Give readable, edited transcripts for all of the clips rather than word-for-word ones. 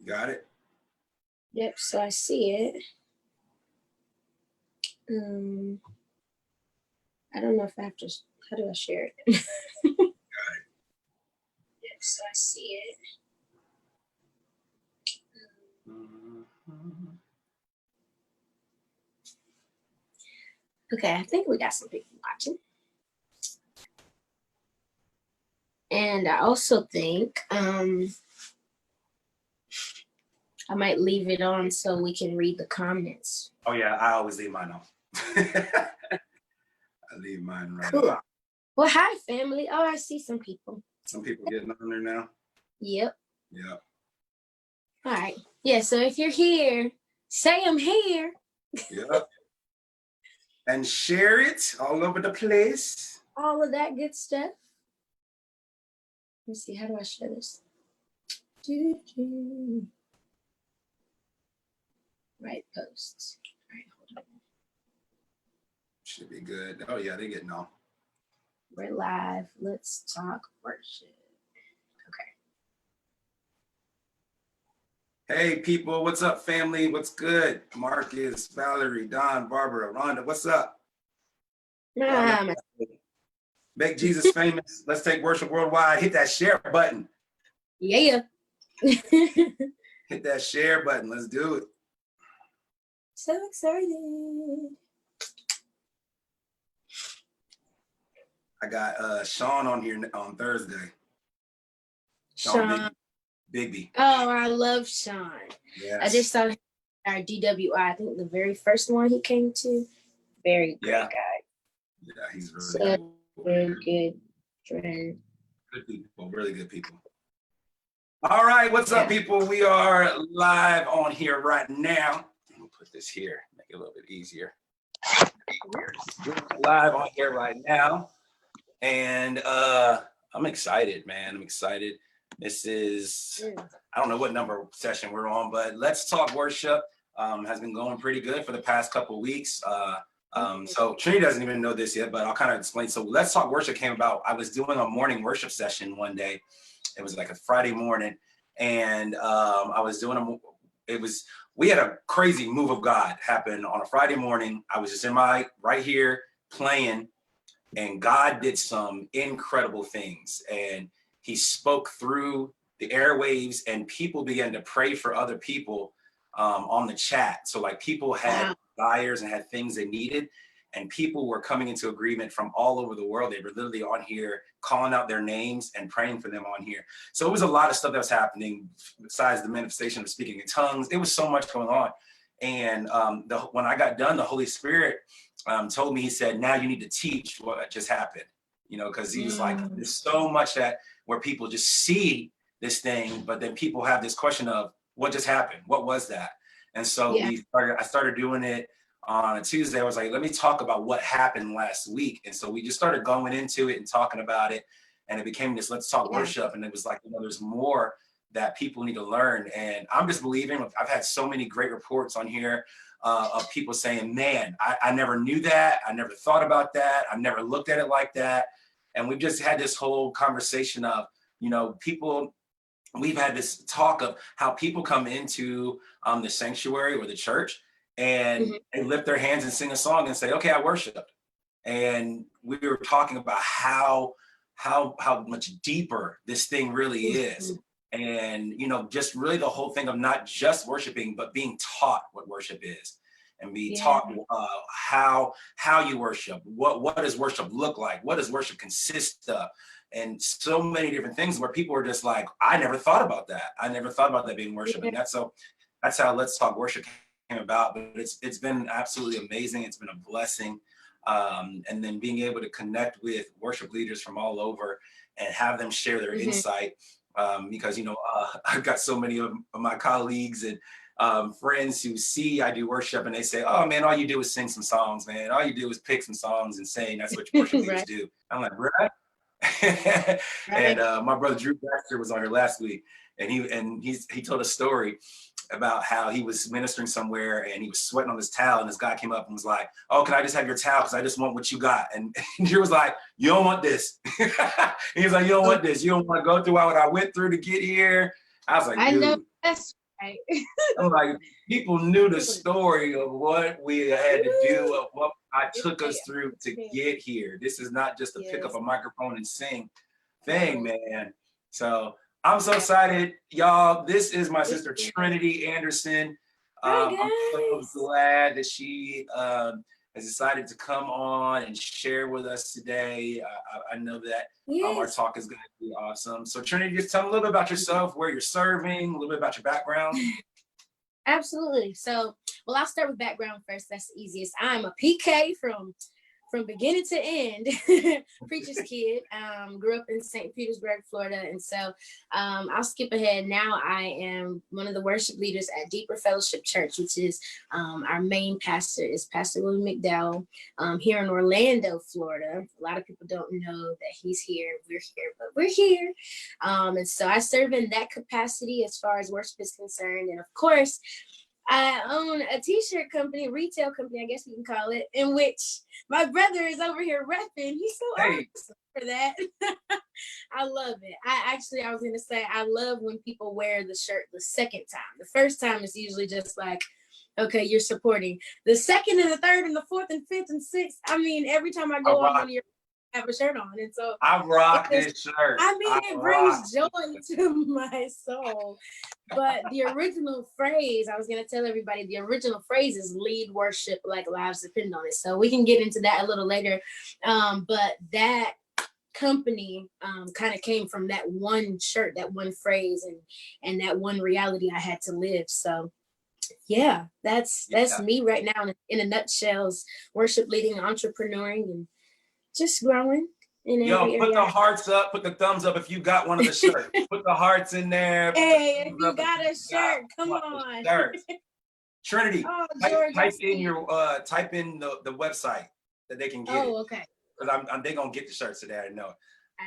Got it? Yep, so I see it. I don't know if I have to, how do I share it? Got it. Yep, so I see it. Okay, I think we got some people watching. And I also think I might leave it on so we can read the comments. Oh yeah, I always leave mine on. I leave mine right Cool. on. Well, hi family. Oh, I see some people. Some people getting on there now. Yep. Yep. All right. Yeah, so if you're here, say I'm here. Yep. And share it all over the place. All of that good stuff. Let me see, how do I share this? Right posts. All right, hold on. Should be good. Oh yeah, they're getting on. We're live. Let's talk worship. Okay. Hey people, what's up family? What's good? Marcus, Valerie, Don, Barbara, Rhonda, what's up? Make Jesus famous. Let's take worship worldwide. Hit that share button. Yeah. Hit that share button. Let's do it. So excited. I got Sean on here on Thursday. Sean. Bigby. Oh, I love Sean. Yes. I just saw him at our DWI. I think the very first one he came to. Very great guy. Yeah, he's really so very good friend. Good people, really good people. All right, what's up, people? We are live on here right now. Let me put this here, make it a little bit easier. We're live on here right now, and I'm excited, man. I'm excited. This is, I don't know what number session we're on, but Let's Talk Worship has been going pretty good for the past couple of weeks. So Trinity doesn't even know this yet, but I'll kind of explain. So Let's Talk Worship came about. I was doing a morning worship session one day. It was like a Friday morning, and I was doing we had a crazy move of God happen on a Friday morning. I was just in my right here playing, and God did some incredible things. And he spoke through the airwaves, and people began to pray for other people on the chat. So like people had desires and had things they needed, and people were coming into agreement from all over the world. They were literally on here calling out their names and praying for them on here. So it was a lot of stuff that was happening besides the manifestation of speaking in tongues. It was so much going on. And when I got done, the Holy Spirit told me, he said, now you need to teach what just happened, you know, because he was like, there's so much where people just see this thing, but then people have this question of what just happened? What was that? And so I started doing it on a Tuesday. I was like, let me talk about what happened last week. And so we just started going into it and talking about it. And it became this Let's Talk Worship. And it was like, you know, there's more that people need to learn. And I'm just believing. I've had so many great reports on here of people saying, man, I never knew that. I never thought about that. I never looked at it like that. And we've just had this whole conversation of, you know, we've had this talk of how people come into the sanctuary or the church, and they lift their hands and sing a song and say, okay, I worshiped. And we were talking about how much deeper this thing really is. And, you know, just really the whole thing of not just worshiping, but being taught what worship is, and be taught how you worship. What does worship look like? What does worship consist of? And so many different things where people are just like, I never thought about that. I never thought about that being worship. And that's how Let's Talk Worship came about. But it's been absolutely amazing. It's been a blessing. And then being able to connect with worship leaders from all over and have them share their insight. Because, you know, I've got so many of my colleagues and friends who see I do worship, and they say, oh man, all you do is sing some songs, man. All you do is pick some songs and sing. That's what worship leaders do. I'm like, really? And my brother Drew Baxter was on here last week, and he told a story about how he was ministering somewhere and he was sweating on his towel, and this guy came up and was like, oh, can I just have your towel, because I just want what you got? And Drew was like, you don't want this. He was like, you don't want this. You don't want to go through what I went through to get here. I was like, dude. I know that's Right. I'm like, people knew the story of what we had to do, of what I took us through to get here. This is not just to pick up a microphone and sing thing, man. So I'm so excited, y'all. This is my sister Trinity Anderson. I'm so glad that she has decided to come on and share with us today. I know that our talk is going to be awesome. So Trinity, just tell me a little bit about yourself, where you're serving, a little bit about your background. Absolutely. So, well, I'll start with background first. That's the easiest. I'm a PK from beginning to end, preacher's kid. Grew up in St. Petersburg, Florida. And so I'll skip ahead. Now I am one of the worship leaders at Deeper Fellowship Church, which is our main pastor is Pastor William McDowell here in Orlando, Florida. A lot of people don't know that he's here. We're here, but we're here. And so I serve in that capacity as far as worship is concerned. And of course, I own a t-shirt company, retail company, I guess you can call it, in which my brother is over here repping. He's so awesome for that. I love it. I was going to say, I love when people wear the shirt the second time. The first time it's usually just like, okay, you're supporting. The second and the third and the fourth and fifth and sixth. I mean, every time I go on one of your have a shirt on, and so I rock this shirt. I mean, it brings joy to my soul. But the original phrase, I was gonna tell everybody, the original phrase is lead worship like lives depend on it. So we can get into that a little later. But that company kind of came from that one shirt, that one phrase, and that one reality I had to live. So yeah, that's me right now in a nutshell. Worship leading, entrepreneuring, and just growing in every area. Put the hearts up, put the thumbs up if you got one of the shirts. Put the hearts in there. Hey, if you got a shirt, come on. Trinity, type in the website that they can get it. Okay. Because they're gonna get the shirts today, I know.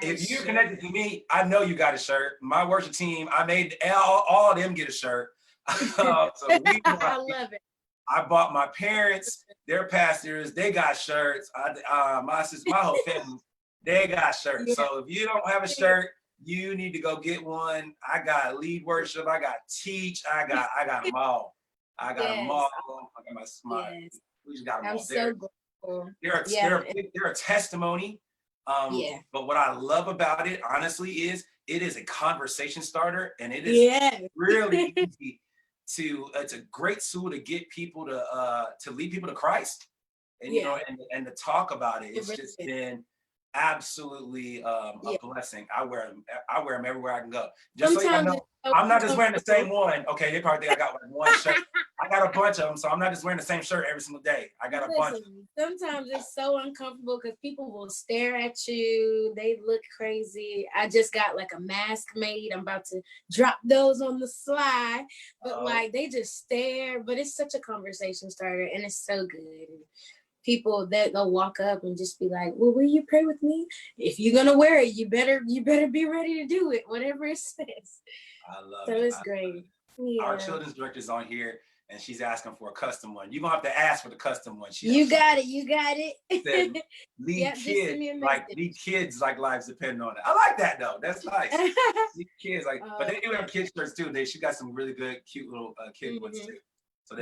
If you're connected to me, I know you got a shirt. My worship team, I made all of them get a shirt. I love it. I bought my parents, their pastors, they got shirts. My sister, my whole family, they got shirts. So if you don't have a shirt, you need to go get one. I got lead worship, I got teach, I got them all. I got them all. I got my we just got them all. So grateful. They're a testimony. But what I love about it, honestly, is it is a conversation starter, and it is really easy. It's a great tool to get people to lead people to Christ, and you know, and to talk about it. It's just been absolutely a blessing. I wear them everywhere I can go. Just so you know, I'm not just wearing the same one. Okay, they probably think I got like one shirt. I got a bunch of them, so I'm not just wearing the same shirt every single day. I got a bunch. Sometimes it's so uncomfortable because people will stare at you. They look crazy. I just got like a mask made. I'm about to drop those on the slide, but like they just stare. But it's such a conversation starter, and it's so good. And people that they'll walk up and just be like, well, will you pray with me? If you're gonna wear it, you better be ready to do it, whatever it says. I love it. So it's great. Our children's director's on here, and she's asking for a custom one. You're gonna have to ask for the custom one. You got it. Said, lead kids like lives depend on it. I like that though. That's nice. Lead kids but they do have kids shirts too. She got some really good, cute little kid ones too. So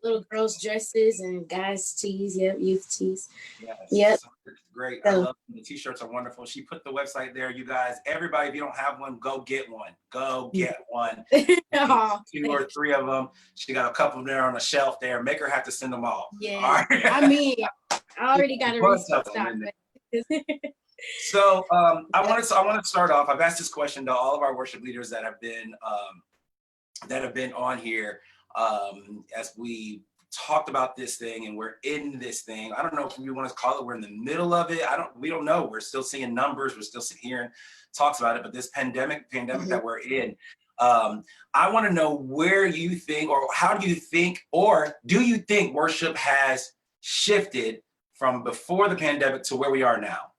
little girls' dresses and guys' tees. Youth tees. So it's great. I love them. The t-shirts are wonderful. She put the website there. You guys, everybody, if you don't have one, go get one. Go get one. 2 or 3 of them. She got a couple there on the shelf there. Make her have to send them all. Yeah. All right. I mean, I already got a restock. So I want to start off. I've asked this question to all of our worship leaders that have been on here. As we talked about this thing and we're in this thing, I don't know if we want to call it, we're in the middle of it. We don't know. We're still seeing numbers. We're still hearing talks about it, but this pandemic that we're in, I want to know where you think, or how do you think, or do you think worship has shifted from before the pandemic to where we are now?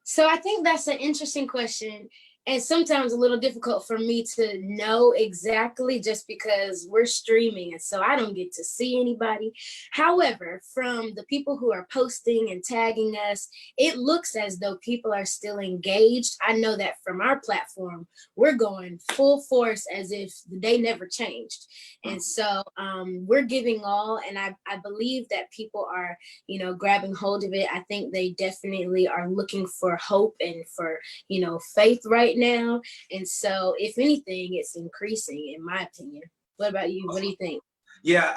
So I think that's an interesting question. and sometimes a little difficult for me to know exactly just because we're streaming and so I don't get to see anybody. However, from the people who are posting and tagging us, it looks as though people are still engaged. I know that from our platform, we're going full force as if the day never changed. And so we're giving all, and I believe that people are, grabbing hold of it. I think they definitely are looking for hope and for, faith right now. And so if anything, it's increasing in my opinion. What about you? What do you think? Yeah,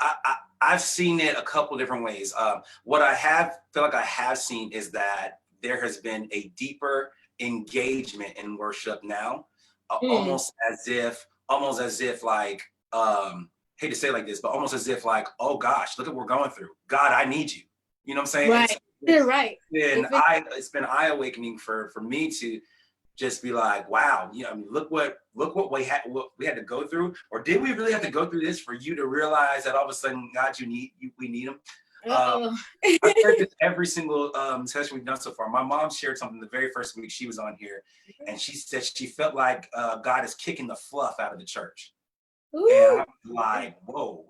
I've seen it a couple different ways. What I feel like I have seen is that there has been a deeper engagement in worship now, almost as if like, hate to say it like this, but almost as if like, oh gosh, look at what we're going through. God, I need you. You know what I'm saying? Right. Right. It's been eye awakening for me to just be like, wow, I mean, look what we had to go through, or did we really have to go through this for you to realize that all of a sudden, God, we need him. I've heard this every single session we've done so far. My mom shared something the very first week she was on here, and she said she felt like God is kicking the fluff out of the church. Ooh. And I'm like, whoa,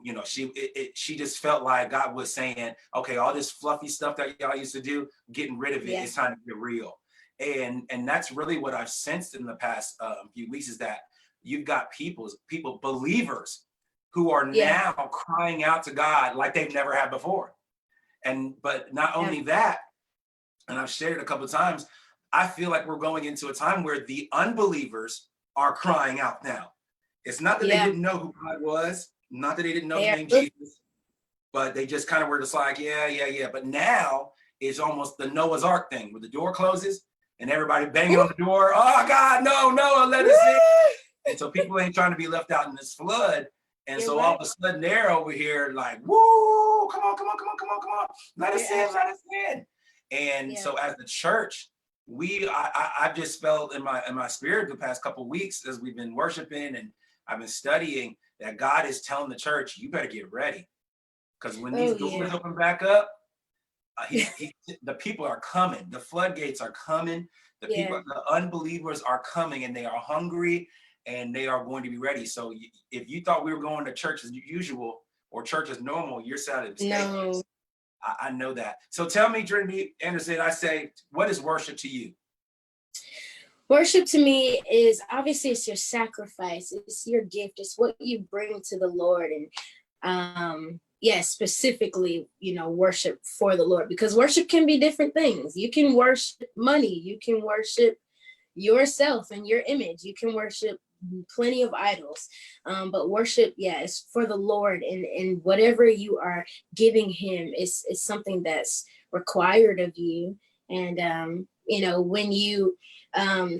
she just felt like God was saying, okay, all this fluffy stuff that y'all used to do, getting rid of it. Yeah. It's time to get real. And that's really what I've sensed in the past few weeks, is that you've got people, believers, who are now crying out to God like they've never had before. But not only that, and I've shared it a couple of times, I feel like we're going into a time where the unbelievers are crying out now. It's not that they didn't know who God was, not that they didn't know the name Jesus, but they just kind of were just like, yeah. But now it's almost the Noah's Ark thing, where the door closes and everybody banging on the door. Oh God, no, let us in. And so people ain't trying to be left out in this flood. And so all of a sudden they're over here like, woo, come on. Let us in. And so as the church, I've just felt in my spirit the past couple of weeks as we've been worshiping and I've been studying, that God is telling the church, you better get ready. Because when these doors open back up, the people are coming. The floodgates are coming. The unbelievers are coming, and they are hungry, and they are going to be ready. So if you thought we were going to church as usual or church as normal, you're sadly mistaken. No. I know that. So tell me, Trinity Anderson, I say, what is worship to you? Worship to me is obviously it's your sacrifice. It's your gift. It's what you bring to the Lord. And specifically, worship for the Lord, because worship can be different things. You can worship money. You can worship yourself and your image. You can worship plenty of idols. But worship, is for the Lord, and whatever you are giving him is something that's required of you. And, when you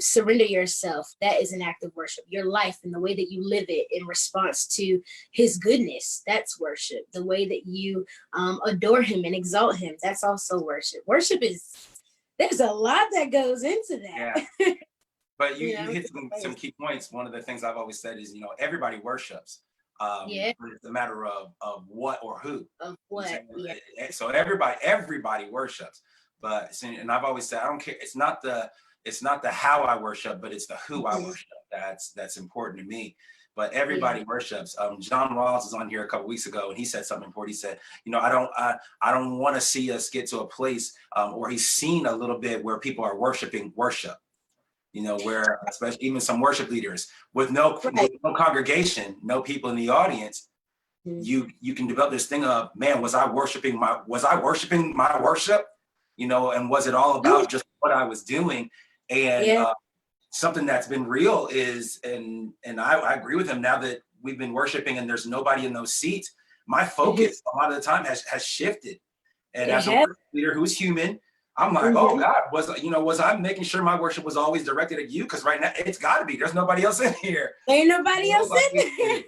surrender yourself, that is an act of worship. Your life and the way that you live it in response to his goodness, that's worship. The way that you adore him and exalt him, that's also worship. Worship there's a lot that goes into that. Yeah. But you hit some key points. One of the things I've always said is, everybody worships. But it's a matter of what or who. Of what, So everybody worships. And I've always said, I don't care. It's not the how I worship, but it's the who I worship. That's important to me. But everybody worships. John Rawls was on here a couple weeks ago, and he said something important. He said, I don't want to see us get to a place where he's seen a little bit where people are worshiping worship. Where especially even some worship leaders with no congregation, no people in the audience, you can develop this thing of, man, was I worshiping my worship? And was it all about just what I was doing? And something that's been real is, and I agree with him, now that we've been worshiping and there's nobody in those seats, my focus a lot of the time has shifted. And as a worship leader who's human, I'm like, oh God, was I making sure my worship was always directed at you? Because right now it's got to be. There's nobody else in here. Ain't nobody else in here.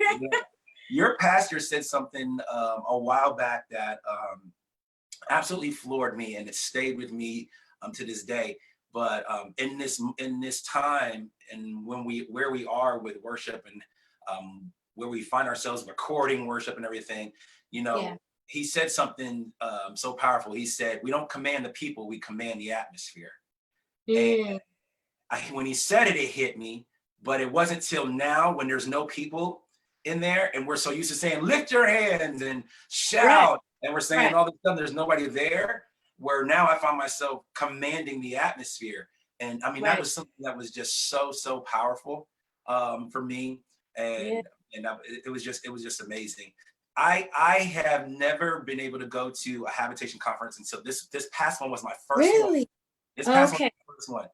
Your pastor said something a while back that absolutely floored me, and it stayed with me to this day. But in this time, and where we are with worship, and where we find ourselves recording worship and everything, he said something so powerful. He said, we don't command the people, we command the atmosphere. And when he said it, it hit me, but it wasn't till now when there's no people in there and we're so used to saying, lift your hands and shout. Right. And we're saying all this stuff, there's nobody there, where now I find myself commanding the atmosphere. And I mean, that was something that was just so powerful for me. And it was just amazing. I have never been able to go to a habitation conference until this past one was my first one. This past one was my first one.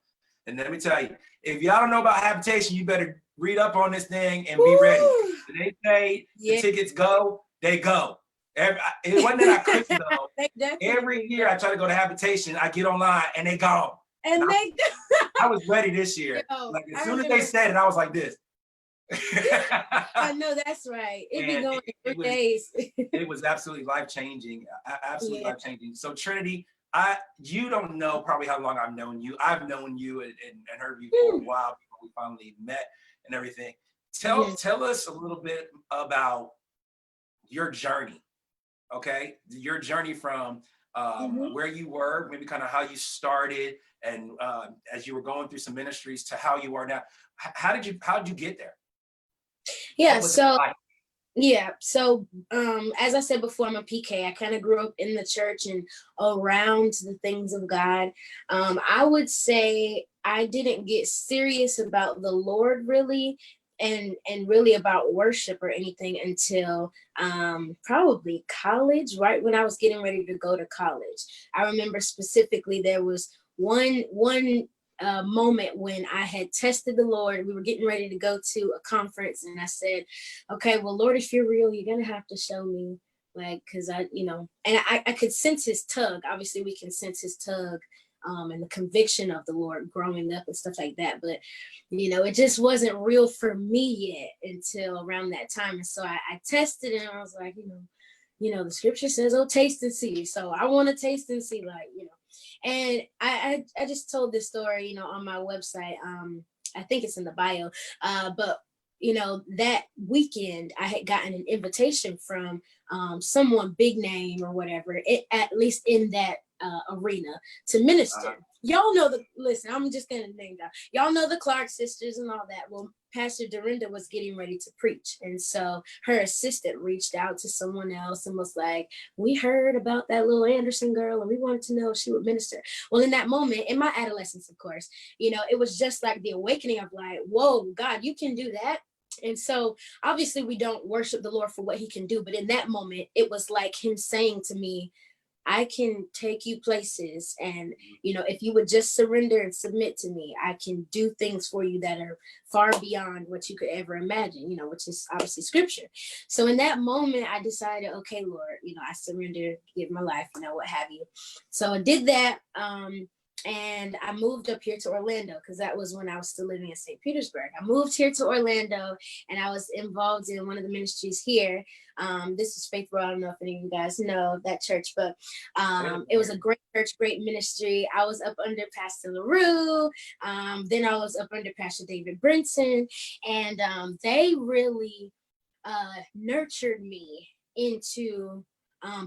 And let me tell you, if y'all don't know about habitation, you better read up on this thing and be ready. When they say the tickets go, they go. It wasn't that I couldn't go. Every year I try to go to habitation, I get online and they gone. And I was ready this year. Like as soon as they said it, I was like this. I know that's right. It'd be going for days. It was absolutely life-changing. Absolutely life-changing. So Trinity, you don't know probably how long I've known you. I've known you and heard you for a while before we finally met and everything. Tell us a little bit about your journey, okay? Your journey from where you were, maybe kind of how you started, and as you were going through some ministries to how you are now. How did you get there? Yeah, so as I said before, I'm a PK. I kind of grew up in the church and around the things of God. I would say I didn't get serious about the Lord really and really about worship or anything until probably college, right when I was getting ready to go to college. I remember specifically there was one moment when I had tested the Lord. We were getting ready to go to a conference and I said, okay, well, Lord, if you're real, you're gonna have to show me, like, because I could sense his tug. Obviously we can sense his tug and the conviction of the Lord growing up and stuff like that, but it just wasn't real for me yet until around that time. And so I tested it and I was like, the scripture says, oh, taste and see. So I want to taste and see, like, and I just told this story, on my website. I think it's in the bio. But that weekend I had gotten an invitation from someone big name or whatever, at least in that arena, to minister. Y'all know listen, I'm just gonna name that. Y'all know the Clark sisters and all that. Well, Pastor Dorinda was getting ready to preach. And so her assistant reached out to someone else and was like, we heard about that little Anderson girl and we wanted to know if she would minister. Well, in that moment, in my adolescence, of course, it was just like the awakening of like, whoa, God, you can do that. And so obviously we don't worship the Lord for what he can do. But in that moment, it was like him saying to me, I can take you places. And, if you would just surrender and submit to me, I can do things for you that are far beyond what you could ever imagine, which is obviously scripture. So in that moment, I decided, okay, Lord, I surrender, give my life, what have you. So I did that. And I moved up here to Orlando because that was when I was still living in St. Petersburg. I moved here to Orlando and I was involved in one of the ministries here. This is Faith World. I don't know if any of you guys know that church, but it was a great church, great ministry. I was up under Pastor LaRue. Then I was up under Pastor David Brinson. And they really nurtured me into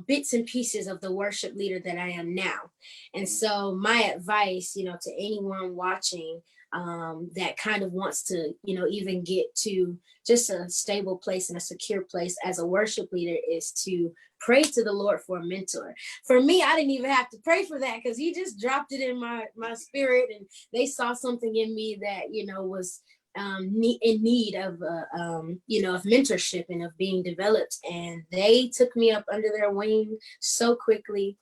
bits and pieces of the worship leader that I am now. And so my advice, to anyone watching that kind of wants to, even get to just a stable place and a secure place as a worship leader is to pray to the Lord for a mentor. For me, I didn't even have to pray for that because he just dropped it in my spirit, and they saw something in me that, was in need of of mentorship and of being developed, and they took me up under their wing so quickly.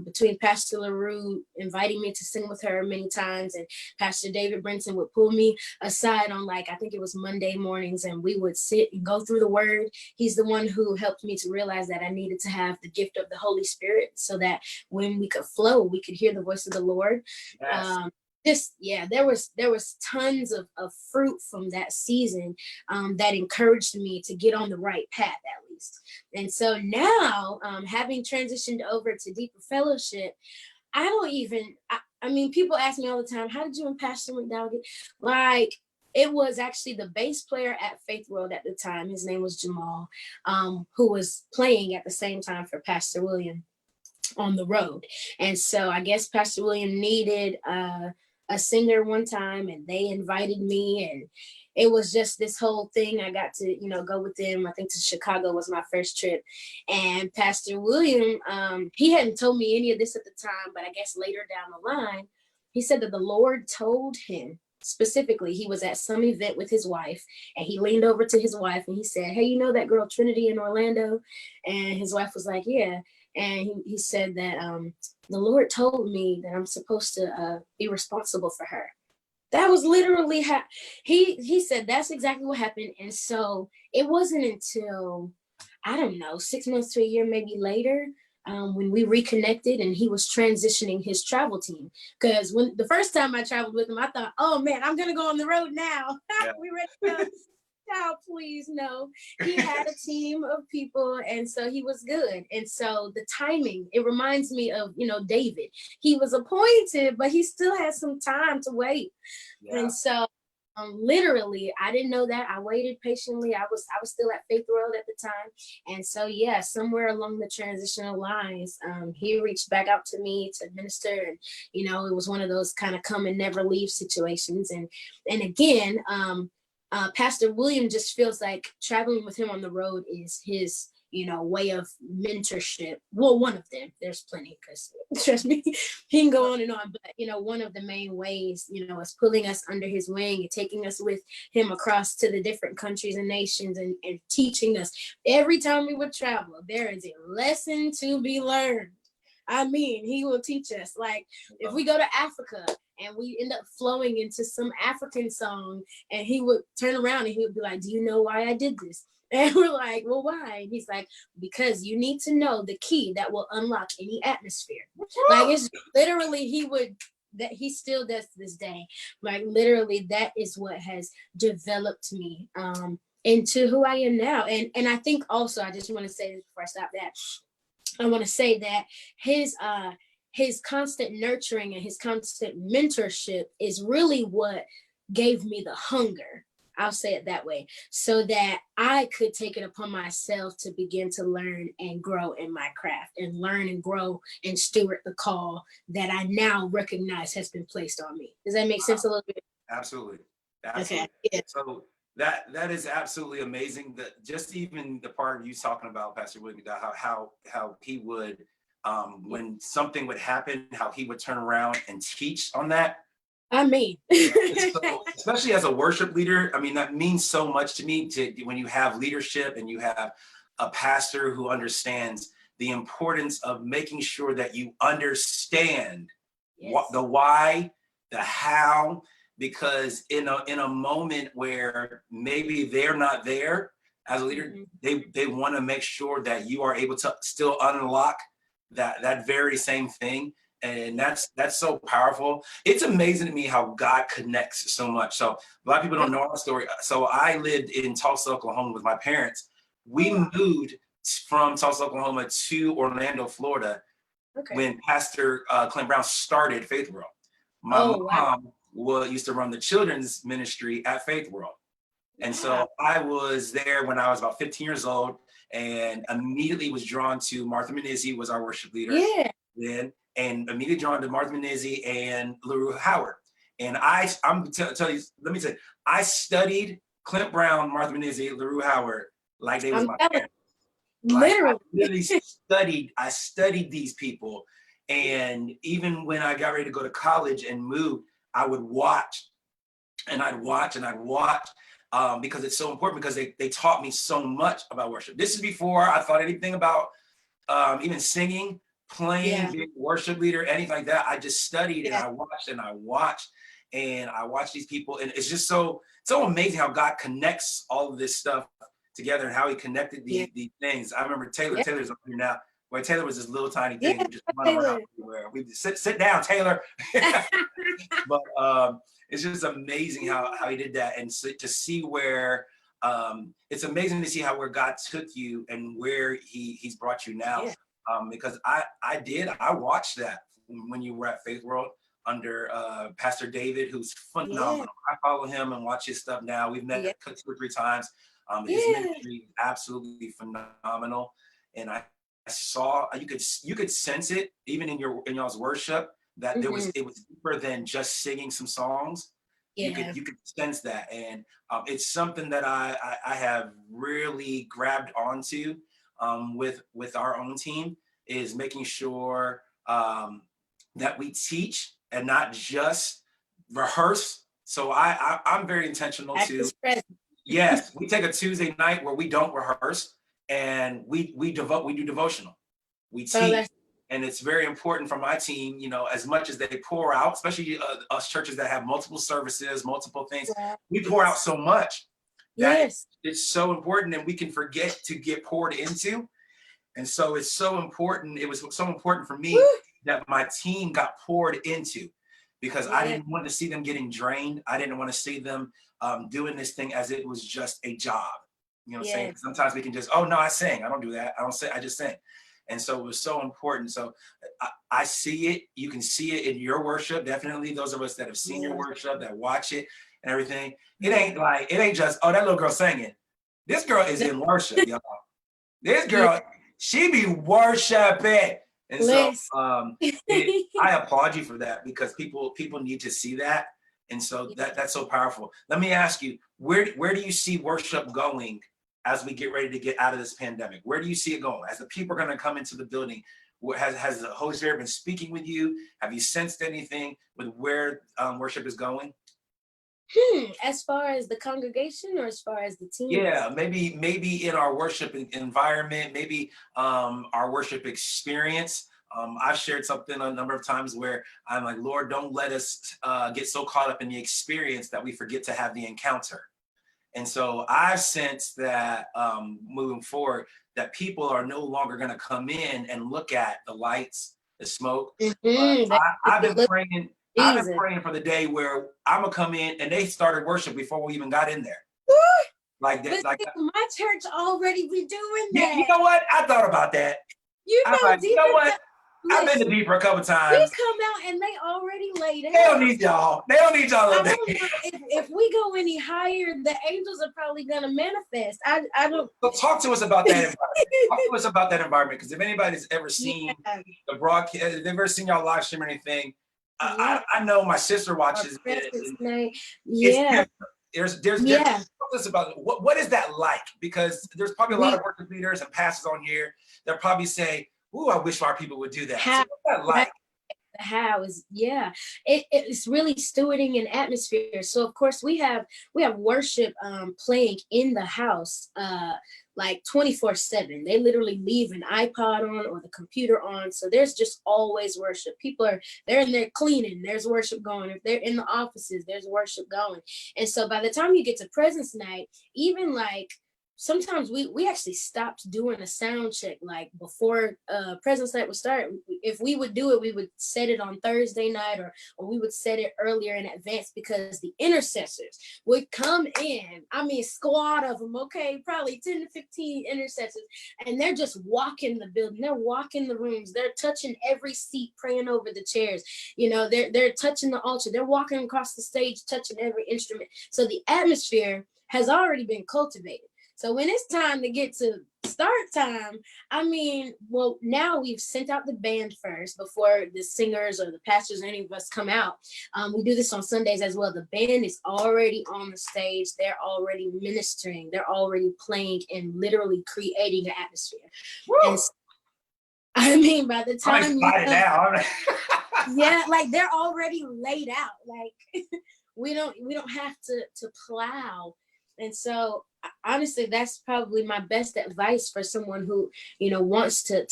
Between Pastor LaRue inviting me to sing with her many times, and Pastor David Brinson would pull me aside on, like, I think it was Monday mornings, and we would sit and go through the word. He's the one who helped me to realize that I needed to have the gift of the Holy Spirit so that when we could flow, we could hear the voice of the Lord. Yes. There was tons of fruit from that season that encouraged me to get on the right path, at least. And so now, having transitioned over to Deeper Fellowship, I mean, people ask me all the time, how did you and Pastor McDowell get? Like, it was actually the bass player at Faith World at the time. His name was Jamal, who was playing at the same time for Pastor William on the road. And so I guess Pastor William needed a singer one time, and they invited me, and it was just this whole thing. I got to, go with them. I think to Chicago was my first trip. And Pastor William, he hadn't told me any of this at the time, but I guess later down the line, he said that the Lord told him specifically, he was at some event with his wife, and he leaned over to his wife and he said, "Hey, you know that girl Trinity in Orlando?" And his wife was like, "Yeah." And he said that the Lord told me that I'm supposed to be responsible for her. That was literally how he said that's exactly what happened. And so it wasn't until, I don't know, 6 months to a year, maybe later, when we reconnected and he was transitioning his travel team. Because when the first time I traveled with him, I thought, oh man, I'm gonna go on the road now. Yeah. We ready to go. No, please, no. He had a team of people, and so he was good. And so the timing, it reminds me of, David. He was appointed, but he still had some time to wait. Yeah. And so literally, I didn't know that. I waited patiently. I was still at Faith World at the time. And so, yeah, somewhere along the transitional lines, he reached back out to me to minister. And, it was one of those kind of come and never leave situations. And again, Pastor William just feels like traveling with him on the road is his, way of mentorship. Well, one of them. There's plenty, because trust me, he can go on and on. But, one of the main ways, is pulling us under his wing and taking us with him across to the different countries and nations, and teaching us. Every time we would travel, there is a lesson to be learned. I mean, he will teach us. Like, if we go to Africa and we end up flowing into some African song, and he would turn around and he would be like, "Do you know why I did this?" And we're like, "Well, why?" And he's like, "Because you need to know the key that will unlock any atmosphere." Like, it's literally, that he still does to this day. Like, literally, that is what has developed me into who I am now. And I think also, I just want to say this before I stop, that I want to say that his constant nurturing and his constant mentorship is really what gave me the hunger. I'll say it that way, so that I could take it upon myself to begin to learn and grow in my craft, and learn and grow and steward the call that I now recognize has been placed on me. Does that make sense a little bit? Absolutely. Okay. Yeah. So that is absolutely amazing. That just even the part of you talking about Pastor William, how he would, when something would happen, how he would turn around and teach on that. I mean, So, especially as a worship leader, I mean, that means so much to me, when you have leadership and you have a pastor who understands the importance of making sure that you understand yes. the why, the how, because in a moment where maybe they're not there as a leader, they want to make sure that you are able to still unlock that very same thing. And that's so powerful. It's amazing to me how God connects so much. So a lot of people don't know our story. So I lived in Tulsa, Oklahoma with my parents. We moved from Tulsa, Oklahoma to Orlando, Florida, when Pastor Clint Brown started Faith World. My mom used to run the children's ministry at Faith World. And so I was there when I was about 15 years old, and immediately was drawn to Martha Menizzi, was our worship leader then, and immediately drawn to Martha Menizzi and LaRue Howard. And I'm tell you, let me tell you, I studied Clint Brown, Martha Menizzi, LaRue Howard like they was my parents. Literally. I studied these people. And even when I got ready to go to college and move, I would watch and I'd watch because it's so important, because they taught me so much about worship. This is before I thought anything about even singing, playing, being a worship leader, anything like that. I just studied and I watched these people. And it's just so amazing how God connects all of this stuff together, and how he connected these things. I remember Taylor's up here now, where Taylor was this little tiny thing, just running around everywhere. We sit down, Taylor. But it's just amazing how he did that, and to see where it's amazing to see where God took you and where he's brought you now. Because I watched that when you were at Faith World under Pastor David, who's phenomenal. I follow him and watch his stuff now. We've met 2 or 3 times. His ministry is absolutely phenomenal, and I saw you could sense it even in y'all's worship, that it was deeper than just singing some songs. Yeah. You could sense that, and it's something that I have really grabbed onto with our own team, is making sure that we teach and not just rehearse. So I'm very intentional to. Yes, we take a Tuesday night where we don't rehearse, and we do devotional. We teach, and it's very important for my team. You know, as much as they pour out, especially us churches that have multiple services, multiple things, we pour out so much that it's so important, and we can forget to get poured into. And so it's so important. It was so important for me that my team got poured into, because I didn't want to see them getting drained. I didn't want to see them doing this thing as it was just a job. You know what I'm saying? Sometimes we can just, oh no, I sing. I don't do that. I don't sing. I just sing. And so it was so important. So I see it. You can see it in your worship. Definitely those of us that have seen your worship, that watch it and everything. It ain't just, oh, that little girl singing. This girl is in worship, y'all. This girl, she be worshiping. And so I applaud you for that, because people need to see that. And so that's so powerful. Let me ask you, where do you see worship going as we get ready to get out of this pandemic? Where do you see it going? As the people are going to come into the building, has the Holy Spirit been speaking with you? Have you sensed anything with where worship is going? As far as the congregation, or as far as the team? Yeah, maybe in our worship environment, maybe our worship experience. I've shared something a number of times where I'm like, Lord, don't let us get so caught up in the experience that we forget to have the encounter. And so I've sensed that moving forward, that people are no longer going to come in and look at the lights, the smoke. I've been praying. I've been praying for the day where I'm gonna come in and they started worship before we even got in there. Like that. Like my church already be doing that. Yeah, you know what? I thought about that. You know what? I've been to Deeper a couple times. We come out and they already laid out. They don't need y'all. They don't need y'all. I don't know if we go any higher, the angels are probably gonna manifest. I don't. So talk to us about that environment. Talk to us about that environment, because if anybody's ever seen the broadcast, if they've ever seen y'all live stream or anything, I know my sister watches it. There's talk to us about what is that like? Because there's probably a lot of worship leaders and pastors on here that probably say, "Ooh, I wish our people would do that." So what's that like? How is it's really stewarding an atmosphere. So of course we have worship playing in the house like 24/7. They literally leave an iPod on or the computer on, so there's just always worship. They're in there cleaning, there's worship going. If they're in the offices, there's worship going. And so by the time you get to presence night, even like sometimes we actually stopped doing a sound check like before presence night would start. If we would do it, we would set it on Thursday night, or we would set it earlier in advance, because the intercessors would come in. I mean, squad of them, okay, probably 10 to 15 intercessors, and they're just walking the building, they're walking the rooms, they're touching every seat, praying over the chairs, you know, they're touching the altar, they're walking across the stage, touching every instrument. So the atmosphere has already been cultivated. So when it's time to get to start time, I mean, well, now we've sent out the band first before the singers or the pastors or any of us come out. We do this on Sundays as well. The band is already on the stage. They're already ministering. They're already playing and literally creating an atmosphere. And so, I mean, by the time I'm excited now. Yeah, like they're already laid out. Like we don't have to plow. And so honestly, that's probably my best advice for someone who, you know, wants to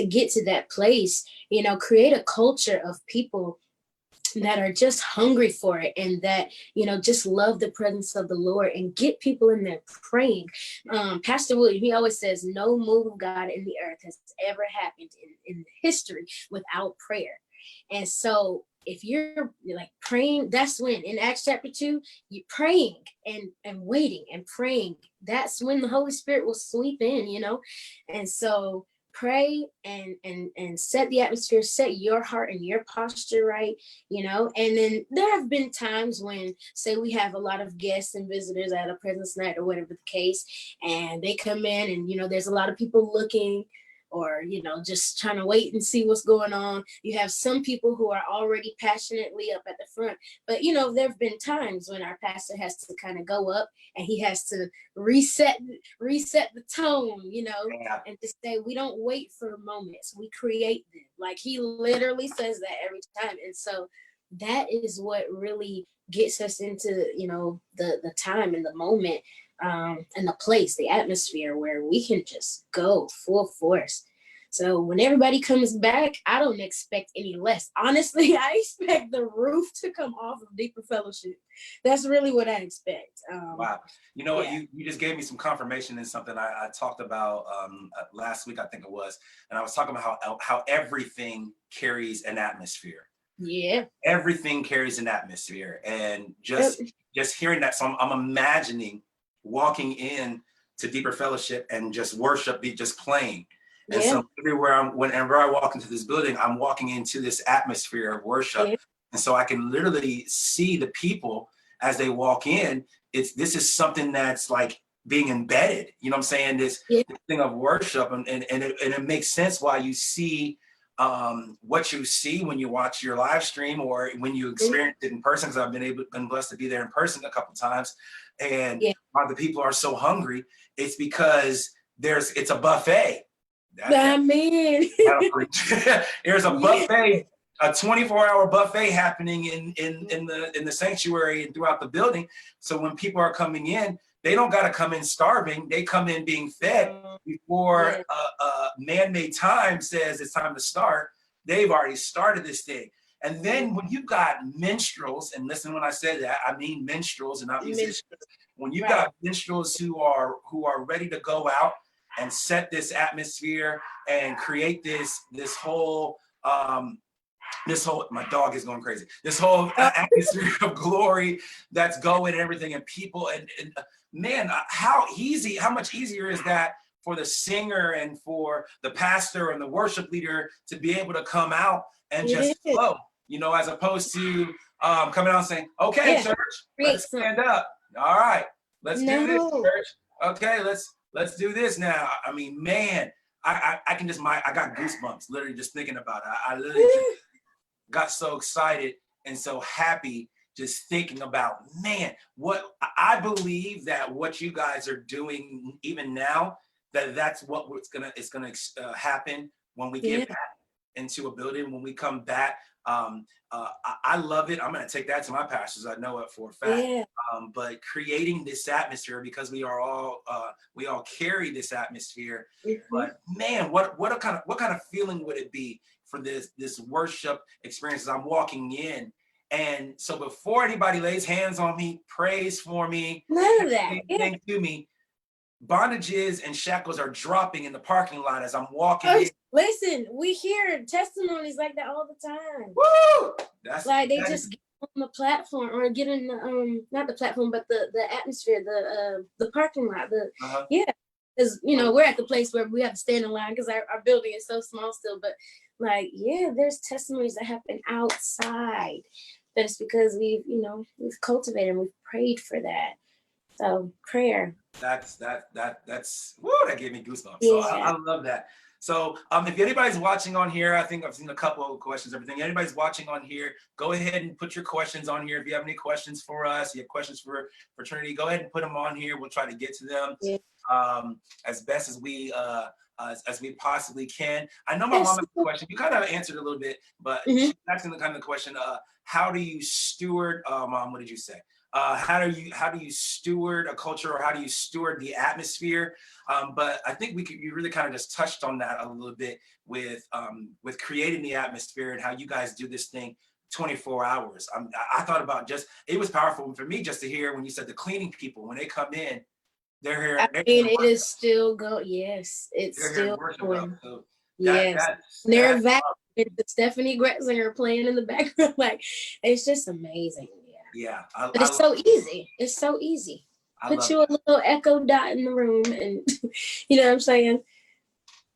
get to that place. You know, create a culture of people that are just hungry for it, and that, you know, just love the presence of the Lord, and get people in there praying. Pastor William, he always says, no move of God in the earth has ever happened in history without prayer. And so if you're like praying, that's when in Acts chapter 2, you're praying and waiting and praying. That's when the Holy Spirit will sweep in, you know. And so pray and set the atmosphere, set your heart and your posture right, you know. And then there have been times when, say, we have a lot of guests and visitors at a presence night or whatever the case, and they come in and, you know, there's a lot of people looking. or just trying to wait and see what's going on. You have some people who are already passionately up at the front, but there have been times when our pastor has to kind of go up and he has to reset the tone, Yeah. and to say we don't wait for moments, we create them. Like he literally says that every time. And so that is what really gets us into the time and the moment, and the place, the atmosphere where we can just go full force. So when everybody comes back, I don't expect any less. Honestly, I expect the roof to come off of Deeper Fellowship. That's really what I expect. Wow. You know what? You just gave me some confirmation in something I talked about last week, I think it was. And I was talking about how everything carries an atmosphere. Yeah. Everything carries an atmosphere. And just hearing that, so I'm imagining walking in to Deeper Fellowship and just worship be just playing. And so whenever I walk into this building, I'm walking into this atmosphere of worship. Yeah. And so I can literally see the people as they walk in. This is something that's like being embedded, you know what I'm saying? This thing of worship, and it makes sense why you see what you see when you watch your live stream or when you experience it in person, because I've been blessed to be there in person a couple of times. And why the people are so hungry, it's because it's a buffet. There's a buffet, a 24-hour buffet happening in the sanctuary and throughout the building. So when people are coming in, they don't got to come in starving. They come in being fed before man-made time says it's time to start. They've already started this thing. And then when you've got minstrels, and listen, when I say that, I mean minstrels and not musicians. When you've got minstrels who are ready to go out and set this atmosphere and create this whole my dog is going crazy. This whole atmosphere of glory that's going and everything, and people and man, how much easier is that for the singer and for the pastor and the worship leader to be able to come out and just flow, as opposed to coming out and saying, "Okay, church, let's stand up. All right, let's do this, church. Okay, let's do this now." I mean, man, I can just I got goosebumps literally just thinking about it. I literally just got so excited and so happy just thinking about, man, what I believe that what you guys are doing even now, that's what it's gonna happen when we get back into a building, when we come back. I love it. I'm gonna take that to my pastors. I know it for a fact. But creating this atmosphere, because we all carry this atmosphere. But man, what kind of feeling would it be for this worship experience as I'm walking in? And so before anybody lays hands on me, prays for me, none of that, anything to me, bondages and shackles are dropping in the parking lot as I'm walking in. Listen, we hear testimonies like that all the time. Woo! That's like they just get on the platform or get in the not the platform, but the atmosphere, the parking lot. Because we're at the place where we have to stand in line because our building is so small still. But there's testimonies that happen outside. But it's because we've cultivated and we've prayed for that. So prayer. That's woo, that gave me goosebumps. So I love that. So if anybody's watching on here, I think I've seen a couple of questions, everything. Anybody's watching on here, go ahead and put your questions on here. If you have any questions for us, you have questions for Trinity, go ahead and put them on here. We'll try to get to them as best as we possibly can. I know my mom has a question. You kind of answered a little bit, but she's asking the kind of question, how do you steward, Mom, what did you say? How do you steward a culture, or how do you steward the atmosphere? But I think you really kind of just touched on that a little bit with creating the atmosphere and how you guys do this thing 24 hours. I thought about it was powerful for me just to hear when you said the cleaning people, when they come in, they're here. It is still going. Yes, it's still going. So they're vacuuming. Stephanie Gretzinger playing in the background. Like, it's just amazing. Yeah, but it's so easy. It's so easy. Put you a little echo dot in the room, and you know what I'm saying.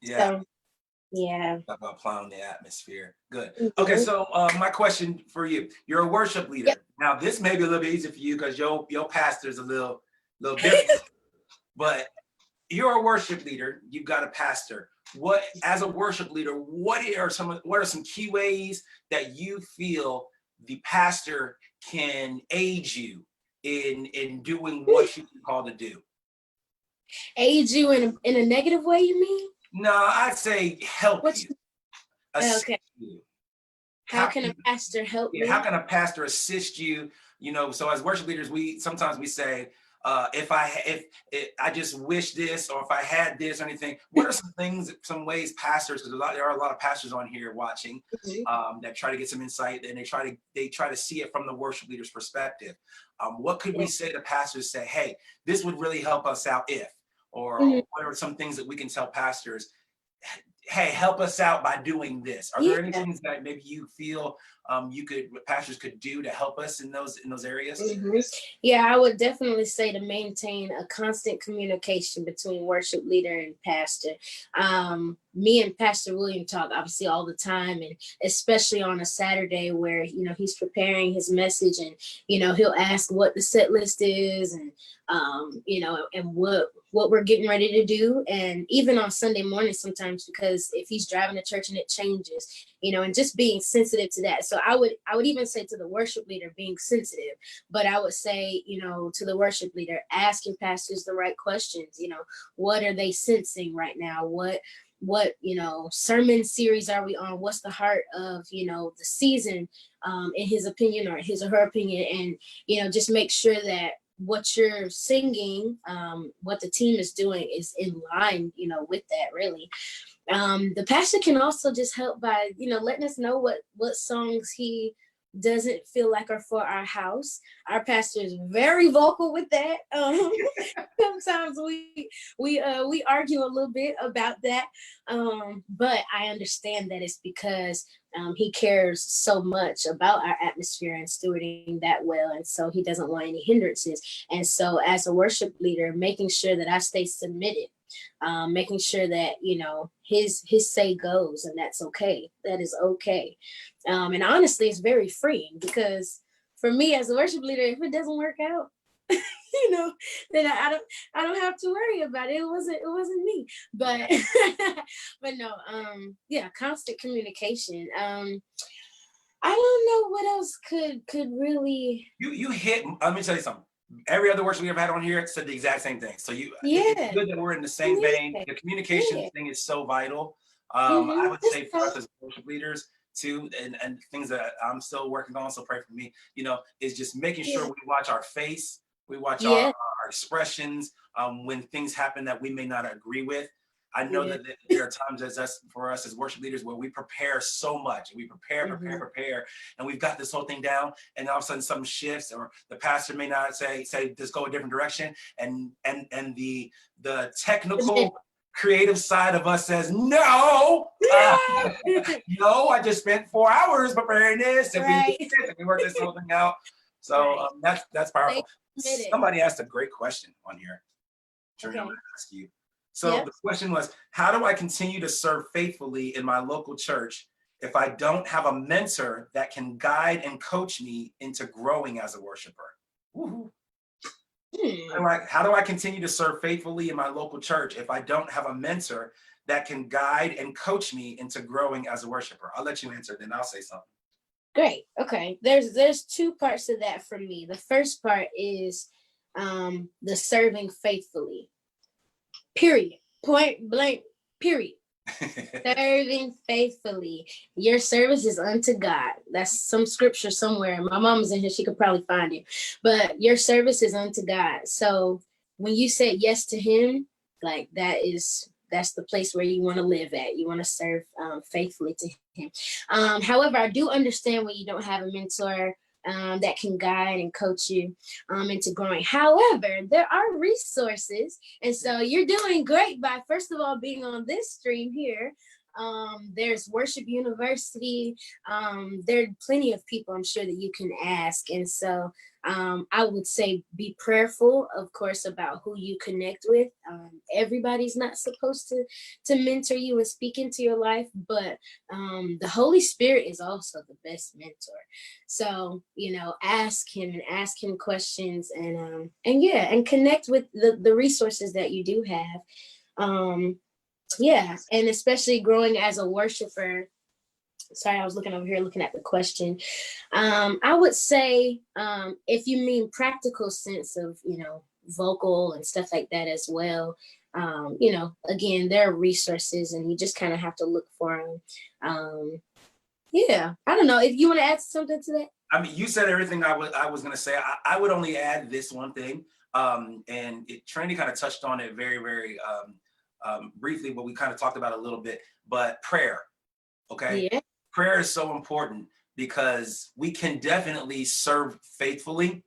Yeah. So, Talk about plowing the atmosphere. Good. Okay, so my question for you: you're a worship leader. Now, this may be a little bit easier for you because your pastor's a little different. But you're a worship leader. You've got a pastor. what, as a worship leader, what are some key ways that you feel the pastor can aid you in doing what you're called to do? Aid you in a negative way, you mean? No, I'd say help you. Okay. You. How can a pastor help me? How can a pastor assist you? You know, so as worship leaders, we sometimes say, if I just wish this, or if I had this or anything. What are some things, some ways pastors, because there are a lot of pastors on here watching, that try to get some insight, and they try to see it from the worship leader's perspective. What could we say to pastors? Say, hey, this would really help us out if, or what are some things that we can tell pastors? Hey, help us out by doing this. Are there any things that maybe you feel pastors could do to help us in those areas? Yeah, I would definitely say to maintain a constant communication between worship leader and pastor. Me and Pastor William talk obviously all the time, and especially on a Saturday where, you know, he's preparing his message, and, you know, he'll ask what the set list is, and you know, and what we're getting ready to do. And even on Sunday morning sometimes, because if he's driving to church and it changes, you know, and just being sensitive to that. So I would even say to the worship leader, being sensitive, but I would say, you know, to the worship leader, asking pastors the right questions. You know, what are they sensing right now? What, you know, sermon series are we on? What's the heart of, you know, the season, in his opinion, or his or her opinion? And, you know, just make sure that what you're singing, what the team is doing is in line, you know, with that, really. The pastor can also just help by, you know, letting us know what songs he doesn't feel like are for our house. Our pastor is very vocal with that. Sometimes we argue a little bit about that, but I understand that it's because he cares so much about our atmosphere and stewarding that well, and so he doesn't want any hindrances. And so, as a worship leader, making sure that I stay submitted, making sure that, you know, his say goes, and that's okay. That is okay. And honestly, it's very freeing, because for me as a worship leader, if it doesn't work out, you know, then I don't have to worry about it. It wasn't me. But but no, yeah, constant communication. I don't know what else could really. You hit. Let me tell you something. Every other worship we ever had on here said the exact same thing. So it's good that we're in the same vein. The communication thing is so vital. I would say for us as worship leaders too, and things that I'm still working on, so pray for me, you know, is just making sure we watch our face, we watch our expressions, when things happen that we may not agree with. I know that there are times for us as worship leaders where we prepare so much. We prepare, and we've got this whole thing down, and all of a sudden something shifts, or the pastor may not say just go a different direction, and the technical creative side of us says no. No, I just spent 4 hours preparing this, and we worked this whole thing out. So that's powerful. Somebody asked a great question on here. Trinity, I'm going to ask you. So the question was, how do I continue to serve faithfully in my local church if I don't have a mentor that can guide and coach me into growing as a worshiper? How do I continue to serve faithfully in my local church if I don't have a mentor that can guide and coach me into growing as a worshiper? I'll let you answer, then I'll say something. Great. Okay. There's two parts to that for me. The first part is the serving faithfully. Period. Point blank. Period. Serving faithfully. Your service is unto God. That's some scripture somewhere. My mom's in here. She could probably find it. But your service is unto God. So when you say yes to him, like that's the place where you want to live at. You want to serve faithfully to him. However, I do understand when you don't have a mentor that can guide and coach you into growing. However, there are resources. And so you're doing great by, first of all, being on this stream here. There's Worship University. There are plenty of people I'm sure that you can ask. And so I would say be prayerful, of course, about who you connect with. Everybody's not supposed to mentor you and speak into your life, but the Holy Spirit is also the best mentor. So, you know, ask him questions, and connect with the resources that you do have. Yeah, and especially growing as a worshiper. Sorry, I was looking over here looking at the question. I would say, if you mean practical sense of, vocal and stuff like that as well, again, there are resources and you just kind of have to look for them. Yeah, I don't know if you want to add something to that. I mean, you said everything I was going to say. I would only add this one thing, and Trinity kind of touched on it very, very briefly, but we kind of talked about it a little bit. But prayer, okay? Yeah. Prayer is so important because we can definitely serve faithfully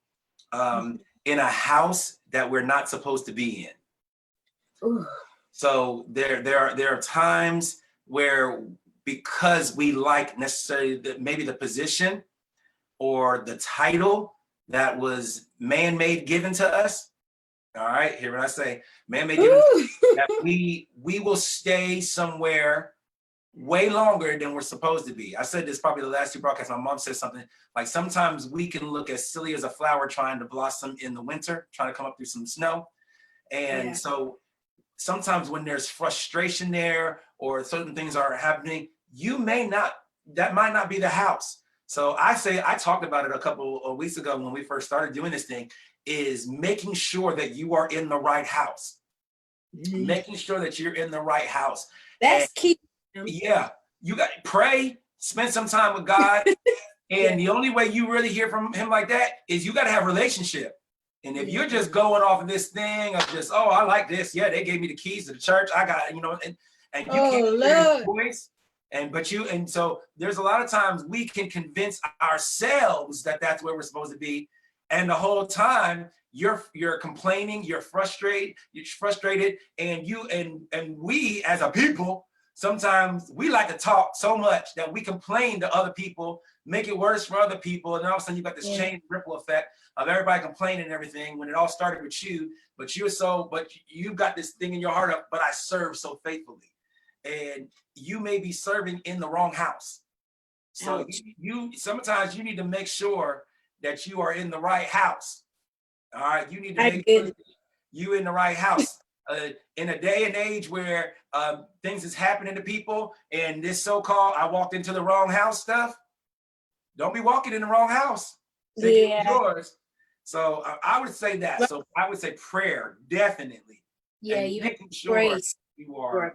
in a house that we're not supposed to be in. Ooh. So there are times where, because we like necessarily maybe the position or the title that was man-made given to us. All right, hear what I say, man-made given to us, that we will stay somewhere way longer than we're supposed to be. I said this probably the last two broadcasts. My mom said something like, sometimes we can look as silly as a flower trying to blossom in the winter, trying to come up through some snow. And so sometimes when there's frustration there or certain things are happening, that might not be the house. So I talked about it a couple of weeks ago when we first started doing this thing, is making sure that you are in the right house. Making sure that you're in the right house. That's key. Yeah, you got to pray, spend some time with God. And the only way you really hear from him like that is you got to have a relationship. And if you're just going off of this thing of just, oh, I like this. Yeah, they gave me the keys to the church. I got, and you can't hear his voice. And so there's a lot of times we can convince ourselves that that's where we're supposed to be. And the whole time you're complaining, you're frustrated, and we as a people, sometimes we like to talk so much that we complain to other people, make it worse for other people. And all of a sudden you got this chain ripple effect of everybody complaining and everything when it all started with you, but you've got this thing in your heart of, but I serve so faithfully. And you may be serving in the wrong house. So you sometimes you need to make sure that you are in the right house. All right, you need to make sure you in the right house. In a day and age where things is happening to people and this so-called I walked into the wrong house stuff, don't be walking in the wrong house. Yours. So I would say that. So I would say prayer, definitely. Yeah, and you making sure grace. You are.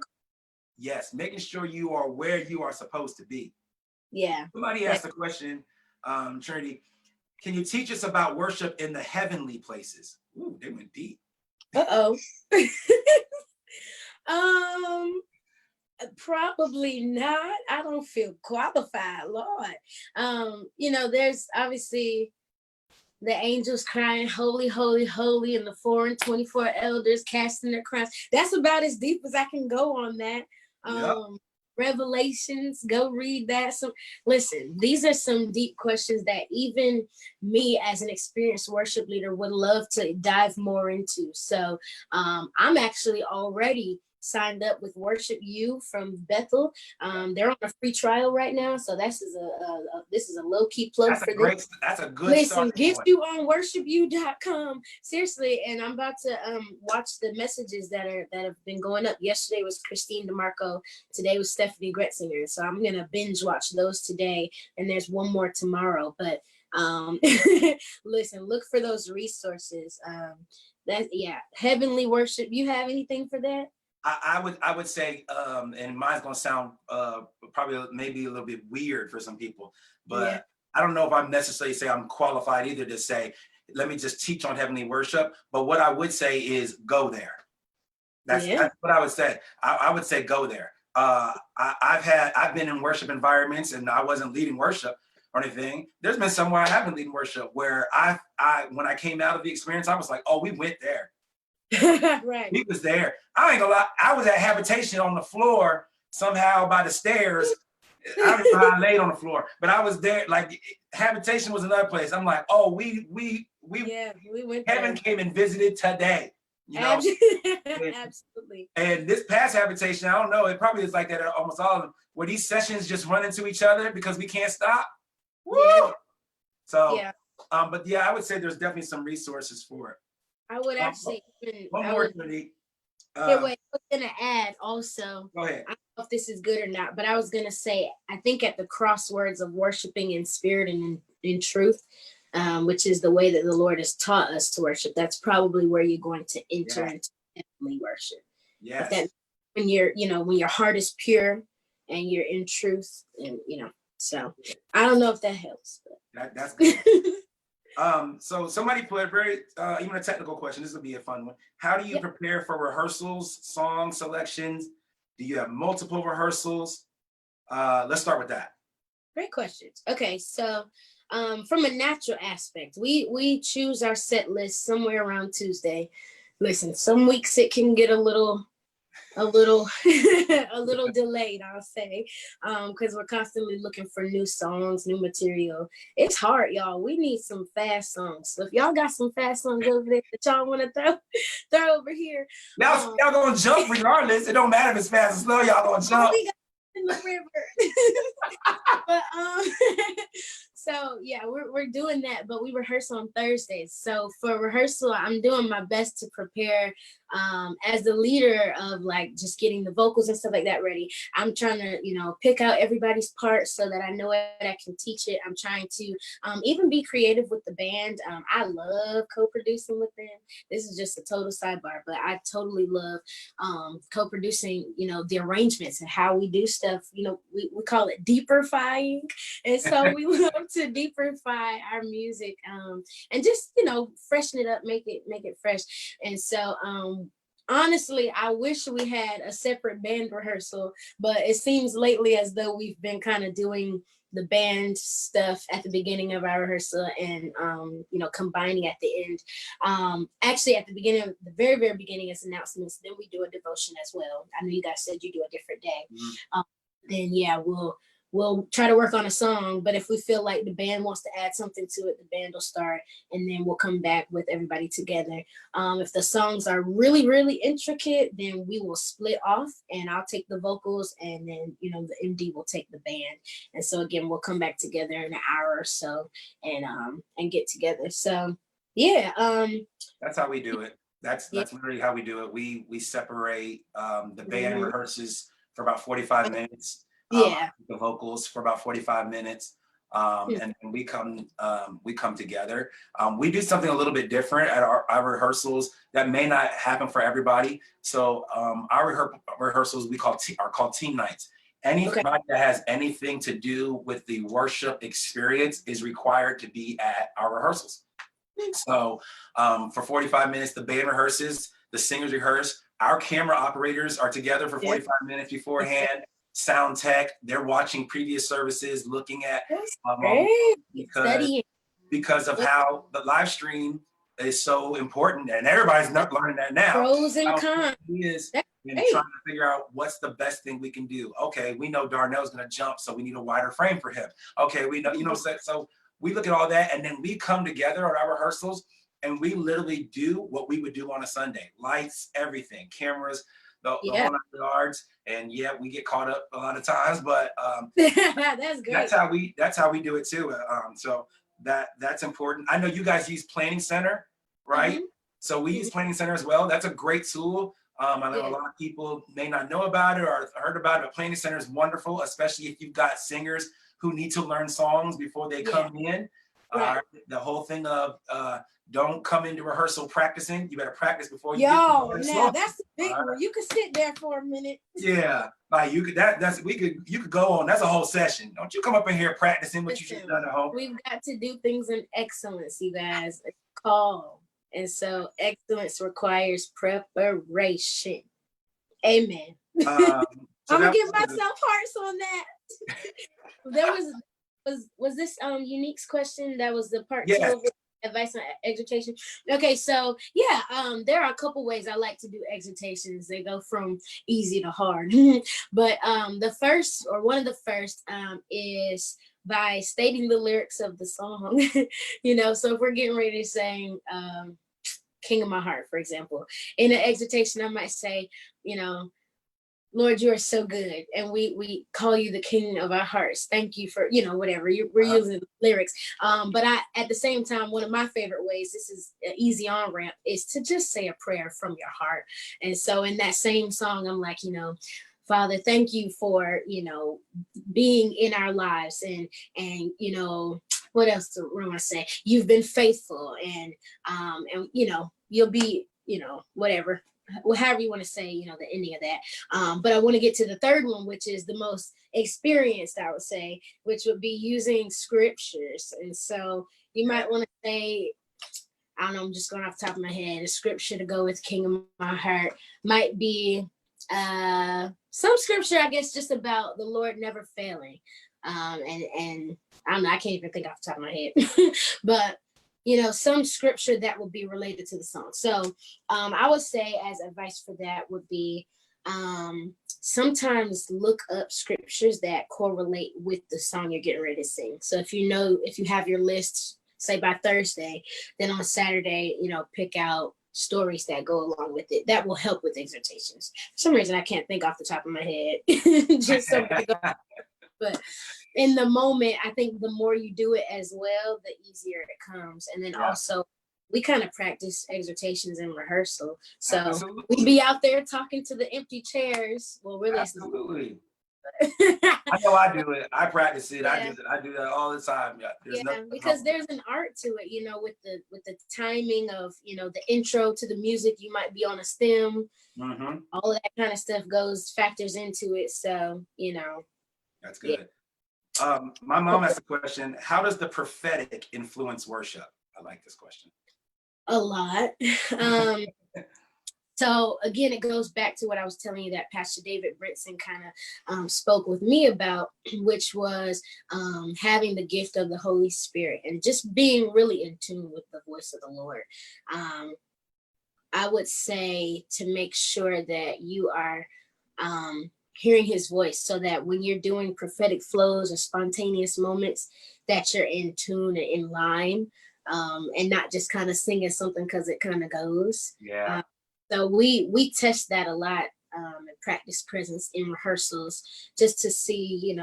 Yes, making sure you are where you are supposed to be. Yeah. Somebody asked a question, Trinity. Can you teach us about worship in the heavenly places? Ooh, they went deep. Probably not. I don't feel qualified, Lord. There's obviously the angels crying, holy, holy, holy, and the 4 and 24 elders casting their crowns. That's about as deep as I can go on that. Revelations, go read that. So listen, these are some deep questions that even me as an experienced worship leader would love to dive more into. So I'm actually already signed up with Worship You from Bethel. They're on a free trial right now, so this is a low-key plug for them. That's a good Listen, get you on worshipu.com. Seriously, and I'm about to watch the messages that have been going up. Yesterday was Christine DeMarco. Today was Stephanie Gretzinger. So I'm gonna binge watch those today, and there's one more tomorrow. But listen, look for those resources. Heavenly worship. You have anything for that? I would say, and mine's gonna sound probably maybe a little bit weird for some people, but I don't know if I'm necessarily say I'm qualified either to say, let me just teach on heavenly worship. But what I would say is go there. That's what I would say. I would say go there. I've been in worship environments and I wasn't leading worship or anything. There's been somewhere I haven't leading worship where when I came out of the experience, I was like, oh, we went there. Right. He was there. I ain't gonna lie. I was at Habitation on the floor somehow by the stairs. I don't know how I laid on the floor, but I was there. Like Habitation was another place. I'm like, oh, we went. Heaven came and visited today. Absolutely. And this past Habitation, I don't know. It probably is like that at almost all of them, where these sessions just run into each other because we can't stop. Woo! So, but I would say there's definitely some resources for it. I would actually one more, Trinity. Here, wait, I was gonna add also. Go ahead. I don't know if this is good or not, but I was gonna say I think at the crosswords of worshiping in spirit and in truth, which is the way that the Lord has taught us to worship. That's probably where you're going to enter into heavenly worship. Yes. If that when when your heart is pure and you're in truth, and so I don't know if that helps. But. That's good. So somebody put very even a technical question. This will be a fun one. How do you prepare for rehearsals, song selections? Do you have multiple rehearsals? Let's start with that. Great questions. Okay, so from a natural aspect, we choose our set list somewhere around Tuesday. Listen, some weeks it can get a little a little delayed, I'll say, because we're constantly looking for new songs, new material. It's hard, y'all. We need some fast songs. So if y'all got some fast songs over there that y'all want to throw over here, y'all gonna jump regardless. It don't matter if it's fast or slow. Y'all gonna jump. In the river. But so yeah, we're doing that, but we rehearse on Thursdays. So for rehearsal, I'm doing my best to prepare as the leader of like just getting the vocals and stuff like that ready. I'm trying to pick out everybody's parts so that I know it, I can teach it. I'm trying to even be creative with the band. I love co-producing with them. This is just a total sidebar, but I totally love co-producing the arrangements and how we do stuff. We call it deeperfying, and so we love to deeperfy our music and just freshen it up, make it fresh. And so honestly, I wish we had a separate band rehearsal, but it seems lately as though we've been kind of doing the band stuff at the beginning of our rehearsal and combining at the end. Actually at the beginning, the very, very beginning is announcements, then we do a devotion as well. I know you guys said you do a different day. Then yeah, we'll try to work on a song, but if we feel like the band wants to add something to it, the band will start, and then we'll come back with everybody together. If the songs are really, really intricate, then we will split off, and I'll take the vocals, and then the MD will take the band. And so again, we'll come back together in an hour or so, and get together. So yeah, that's how we do it. That's literally how we do it. We separate the band rehearses for about 45 minutes. The vocals for about 45 minutes. And we come together. We do something a little bit different at our rehearsals that may not happen for everybody. So our rehearsals are called team nights. Anybody that has anything to do with the worship experience is required to be at our rehearsals. So for 45 minutes, the band rehearses, the singers rehearse, our camera operators are together for 45 minutes beforehand. Sound tech, they're watching previous services, looking at because of how the live stream is so important, and everybody's not learning that now. Pros and cons. And trying to figure out what's the best thing we can do. Okay, we know Darnel's gonna jump, so we need a wider frame for him. Okay, we know, so we look at all that, and then we come together at our rehearsals, and we literally do what we would do on a Sunday: lights, everything, cameras, the whole 9 yards. And we get caught up a lot of times, but that's great. That's how we do it too. So that's important. I know you guys use Planning Center, right? So we use Planning Center as well. That's a great tool. I know a lot of people may not know about it or heard about it, but Planning Center is wonderful, especially if you've got singers who need to learn songs before they come in. The whole thing of don't come into rehearsal practicing. You better practice before you get now that's the big one. You could sit there for a minute. Yeah, like you could you could go on. That's a whole session. Don't you come up in here practicing what you should have done at home. We've got to do things in excellence, you guys. It's called. And so excellence requires preparation. Amen. I'm gonna give myself hearts on that. There was this Unique's question that was the part 2 of it. Advice on exhortation. Okay, so there are a couple ways I like to do exhortations. They go from easy to hard. But the first, or one of the first, is by stating the lyrics of the song. So if we're getting ready to sing King of My Heart, for example, in an exhortation, I might say, Lord, you are so good, and we call you the King of our hearts. Thank you for, whatever we're using lyrics. But at the same time, one of my favorite ways, this is an easy on ramp, is to just say a prayer from your heart. And so in that same song, I'm like, Father, thank you for being in our lives, and what else do I want to say? You've been faithful, and you'll be whatever. Well, however you want to say, the ending of that. But I want to get to the third one, which is the most experienced, I would say, which would be using scriptures. And so you might want to say, I don't know, I'm just going off the top of my head, a scripture to go with King of my heart might be some scripture, I guess, just about the Lord never failing. And I don't know, I can't even think off the top of my head, but some scripture that would be related to the song. So I would say as advice for that would be sometimes look up scriptures that correlate with the song you're getting ready to sing. So if you have your list, say by Thursday, then on Saturday, pick out stories that go along with it. That will help with exhortations. For some reason, I can't think off the top of my head. Just something. But in the moment, I think the more you do it as well, the easier it comes. And then also, we kind of practice exhortations in rehearsal. So Absolutely. we be out there talking to the empty chairs. Well, we're listening. Absolutely. I know I do it. I practice it. Yeah. I do that all the time. Because there's an art to it, with the timing of, the intro to the music. You might be on a stem. Mm-hmm. All of that kind of stuff factors into it. So, That's good. Yeah. My mom asked a question. How does the prophetic influence worship? I like this question. A lot. So again, it goes back to what I was telling you that Pastor David Brinson kind of spoke with me about, which was having the gift of the Holy Spirit and just being really in tune with the voice of the Lord. I would say to make sure that you are hearing his voice, so that when you're doing prophetic flows or spontaneous moments, that you're in tune and in line, and not just kind of singing something because it kind of goes. Yeah. So we test that a lot and practice presence in rehearsals, just to see,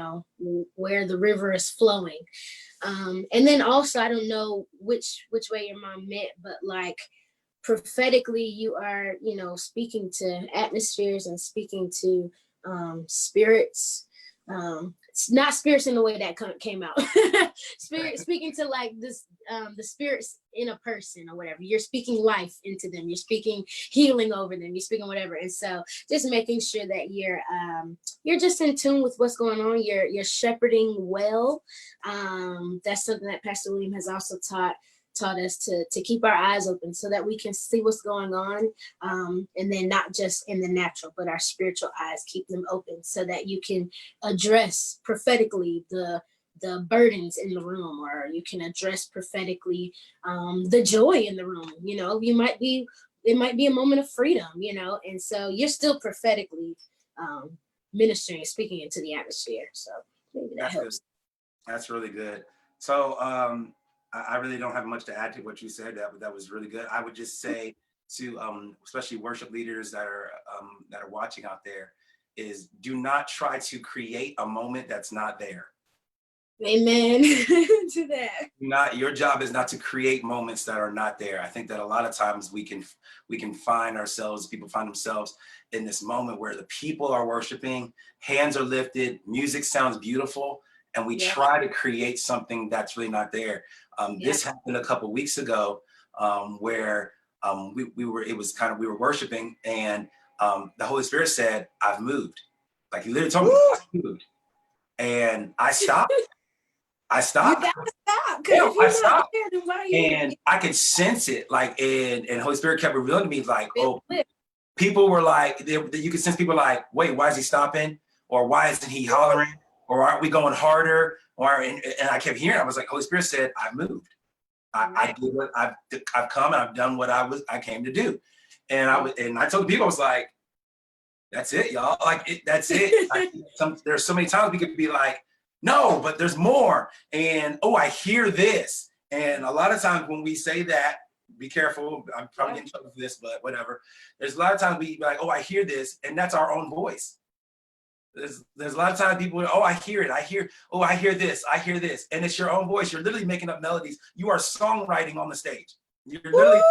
where the river is flowing. And then also, I don't know which way your mom meant, but like prophetically, you are, speaking to atmospheres and speaking to spirits. It's not spirits in the way that came out. Speaking to like this, the spirits in a person or whatever. You're speaking life into them. You're speaking healing over them. You're speaking whatever. And so just making sure that you're just in tune with what's going on. You're shepherding well. That's something that Pastor William has also taught us to keep our eyes open, so that we can see what's going on, and then not just in the natural, but our spiritual eyes, keep them open, so that you can address prophetically the burdens in the room, or you can address prophetically the joy in the room. It might be a moment of freedom, and so you're still prophetically ministering, speaking into the atmosphere. So maybe that helps. Good. That's really good. So I really don't have much to add to what you said. That was really good. I would just say to especially worship leaders that are watching out there, is do not try to create a moment that's not there. Amen to that. Your job is not to create moments that are not there. I think that a lot of times we can find ourselves, people find themselves in this moment where the people are worshiping, hands are lifted, music sounds beautiful, and we try to create something that's really not there. This happened a couple of weeks ago, where we were worshiping, and the Holy Spirit said, "I've moved." Like he literally told me, "I've moved," and I stopped. I stopped. You gotta stop. Yeah, I stopped, and I could sense it. Like, and Holy Spirit kept revealing to me, like, people were like, you could sense people like, "Wait, why is he stopping? Or why isn't he hollering? Or aren't we going harder?" And I kept hearing, I was like, Holy Spirit said, "I've moved. I did what I've come and I've done what I came to do." And I told the people, I was like, "That's it, y'all. Like, that's it." There's so many times we could be like, "No, but there's more." And, "Oh, I hear this." And a lot of times when we say that, be careful. I'm probably getting in trouble for this, but whatever. There's a lot of times we be like, "Oh, I hear this," and that's our own voice. There's a lot of times people, oh, I hear it. I hear this. And it's your own voice. You're literally making up melodies. You are songwriting on the stage. You're literally,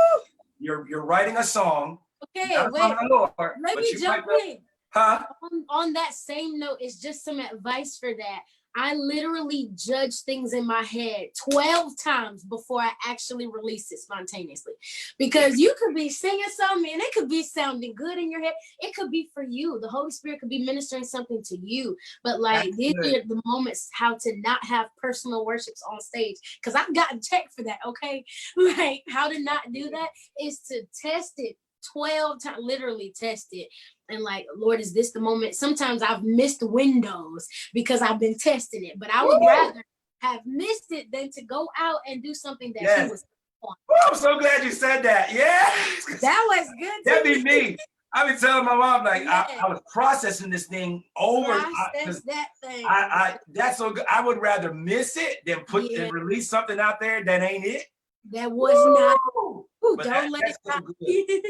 you're writing a song. Okay, wait. Lord, Let me jump in. Huh? On that same note, it's just some advice for that. I literally judge things in my head 12 times before I actually release it spontaneously. Because you could be singing something and it could be sounding good in your head. It could be for you. The Holy Spirit could be ministering something to you. But like these are the moments how to not have personal worships on stage. Because I've gotten checked for that, okay? Like how to not do that is to test it 12 times, literally test it. And like, Lord, is this the moment? Sometimes I've missed windows because I've been testing it, but I would rather have missed it than to go out and do something that he was on. I'm so glad you said that. Yeah. That was good. That'd be me. I've been telling my mom, like, I was processing this thing over. Process that thing. That's so good. I would rather miss it than and release something out there that ain't it. That was not. Ooh, don't let it so good.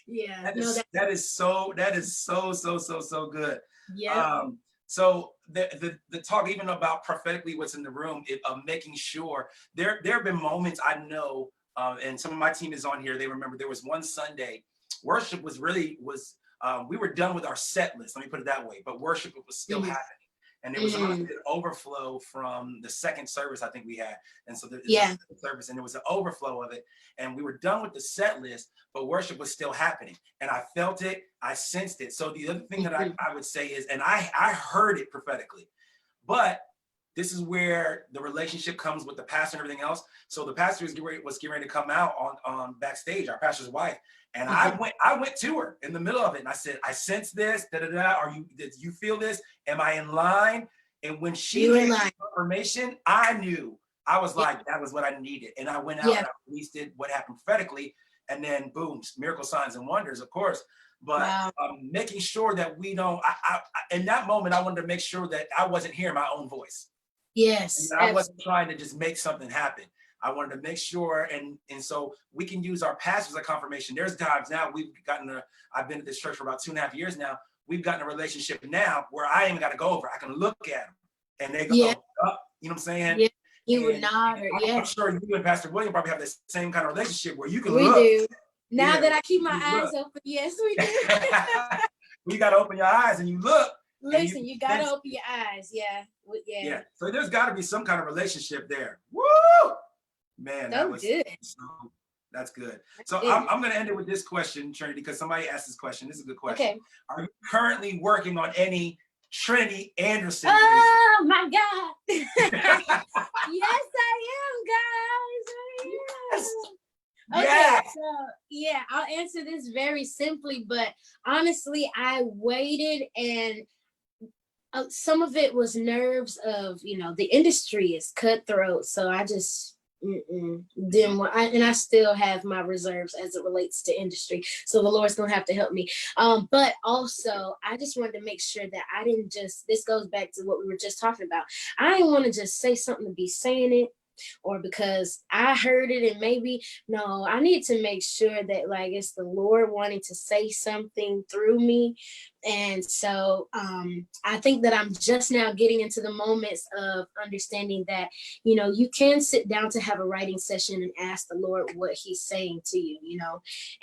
Yeah, that is so good. Yeah. So the talk even about prophetically what's in the room, making sure there have been moments I know, and some of my team is on here. They remember there was one Sunday, worship was we were done with our set list. Let me put it that way, but worship was still happening. And there was an overflow from the second service I think we had. And so the service, and there was an overflow of it. And we were done with the set list, but worship was still happening. And I felt it, I sensed it. So the other thing that I would say is, and I heard it prophetically, but this is where the relationship comes with the pastor and everything else. So the pastor was getting ready to come out on backstage, our pastor's wife. And I went to her in the middle of it. And I said, I sense this, did you feel this? Am I in line? And when she gave me confirmation, I knew. I was like, that was what I needed. And I went out and I released it, what happened prophetically. And then boom, miracle signs and wonders, of course. But making sure that we don't, in that moment, I wanted to make sure that I wasn't hearing my own voice. Yes. I wasn't trying to just make something happen. I wanted to make sure, and so we can use our pastors as confirmation. There's times now I've been at this church for about 2.5 years now. We've gotten a relationship now where I ain't got to go over. I can look at them and they go, you know what I'm saying? Yeah, you would nod or I'm sure you and Pastor William probably have the same kind of relationship where you can look. We do. Now that I keep my eyes open, yes, we do. You got to open your eyes and you look. Listen, you got to open your eyes. Yeah. So there's got to be some kind of relationship there. Woo! Man, that was good. That's good. So I'm going to end it with this question, Trinity, because somebody asked this question. This is a good question. Okay. Are you currently working on any Trinity Anderson music? Oh my God. Yes, I am, guys. Okay, so I'll answer this very simply, but honestly, I waited, and some of it was nerves of, the industry is cutthroat. So I just didn't want, and I still have my reserves as it relates to industry. So the Lord's gonna have to help me. But also I just wanted to make sure that I didn't this goes back to what we were just talking about. I didn't want to just say something to be saying it, or because I heard it, and no, I need to make sure that like it's the Lord wanting to say something through me. And so I think that I'm just now getting into the moments of understanding that, you can sit down to have a writing session and ask the Lord what he's saying to you,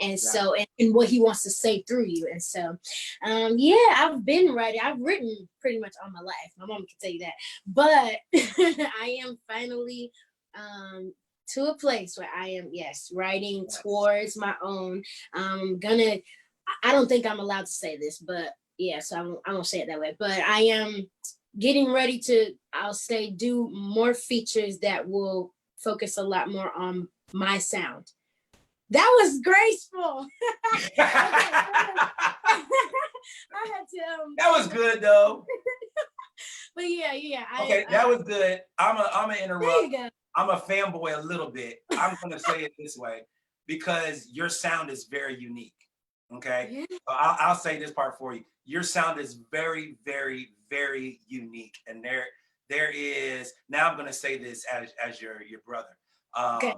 and so, and what he wants to say through you. And so, I've been writing. I've written pretty much all my life. My mom can tell you that, but I am finally to a place where I am, writing towards my own. I don't think I'm allowed to say this, but so I won't say it that way. But I am getting ready to, I'll say, do more features that will focus a lot more on my sound. That was graceful. I had to. That was good though. But yeah. That was good. I'm gonna interrupt. There you go. I'm a fanboy a little bit. I'm gonna say it this way because your sound is very unique. Okay, yeah. I'll say this part for you. Your sound is very, very, very unique, and there is. Now I'm gonna say this as your brother. Okay.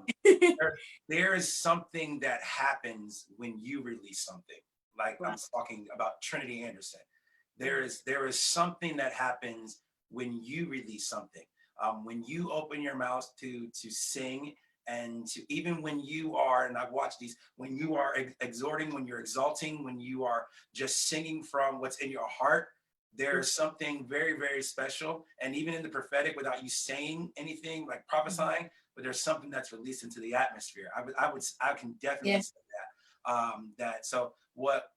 there is something that happens when you release something. Like I'm talking about Trinity Anderson. There is something that happens when you release something. When you open your mouth to sing, and to even when you are, and I've watched these, when you are exhorting, when you're exalting, when you are just singing from what's in your heart, there's something very, very special. And even in the prophetic, without you saying anything like prophesying, but there's something that's released into the atmosphere. I can definitely say that. So what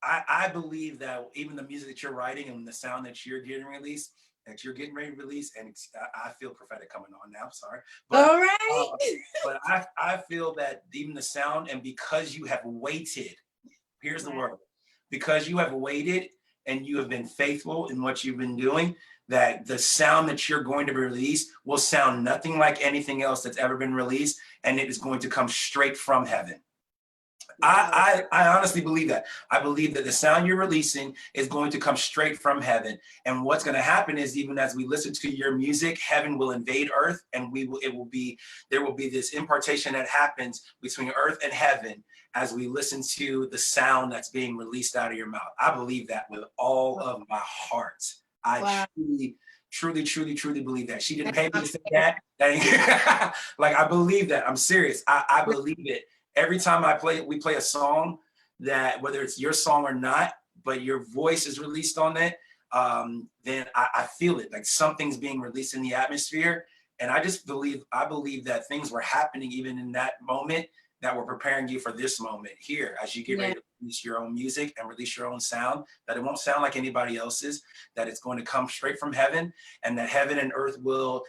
I believe that even the music that you're writing and the sound that you're getting released, that you're getting ready to release, and I feel prophetic coming on now. Sorry, but all right. but I feel that even the sound, and because you have waited, here's the word, because you have waited and you have been faithful in what you've been doing, that the sound that you're going to release will sound nothing like anything else that's ever been released, and it is going to come straight from heaven. I honestly believe that. I believe that the sound you're releasing is going to come straight from heaven. And what's going to happen is, even as we listen to your music, heaven will invade earth, and there will be this impartation that happens between earth and heaven as we listen to the sound that's being released out of your mouth. I believe that with all of my heart. I truly believe that. She didn't pay me to say that. Like, I believe that. I'm serious. I believe it. Every time we play a song, that whether it's your song or not, but your voice is released on it, then I feel it, like something's being released in the atmosphere. And I believe that things were happening even in that moment that were preparing you for this moment here, as you get ready to release your own music and release your own sound, that it won't sound like anybody else's, that it's going to come straight from heaven, and that heaven and earth will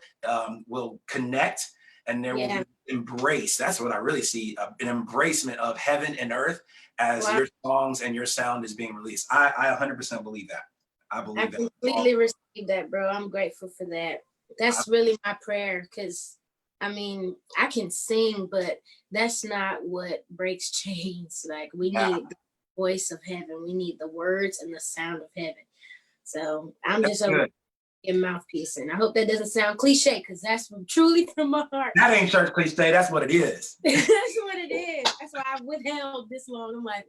connect, and there will be embrace. That's what I really see, an embracement of heaven and earth as your songs and your sound is being released. I 100% believe that. I completely receive that, bro. I'm grateful for that. That's really my prayer, because I mean, I can sing, but that's not what breaks chains. Like, we need the voice of heaven. We need the words and the sound of heaven. So I'm just a mouthpiece, and I hope that doesn't sound cliche, because that's truly from my heart. That ain't church cliche. That's what it is. That's what it is. That's why I withheld this long. I'm like,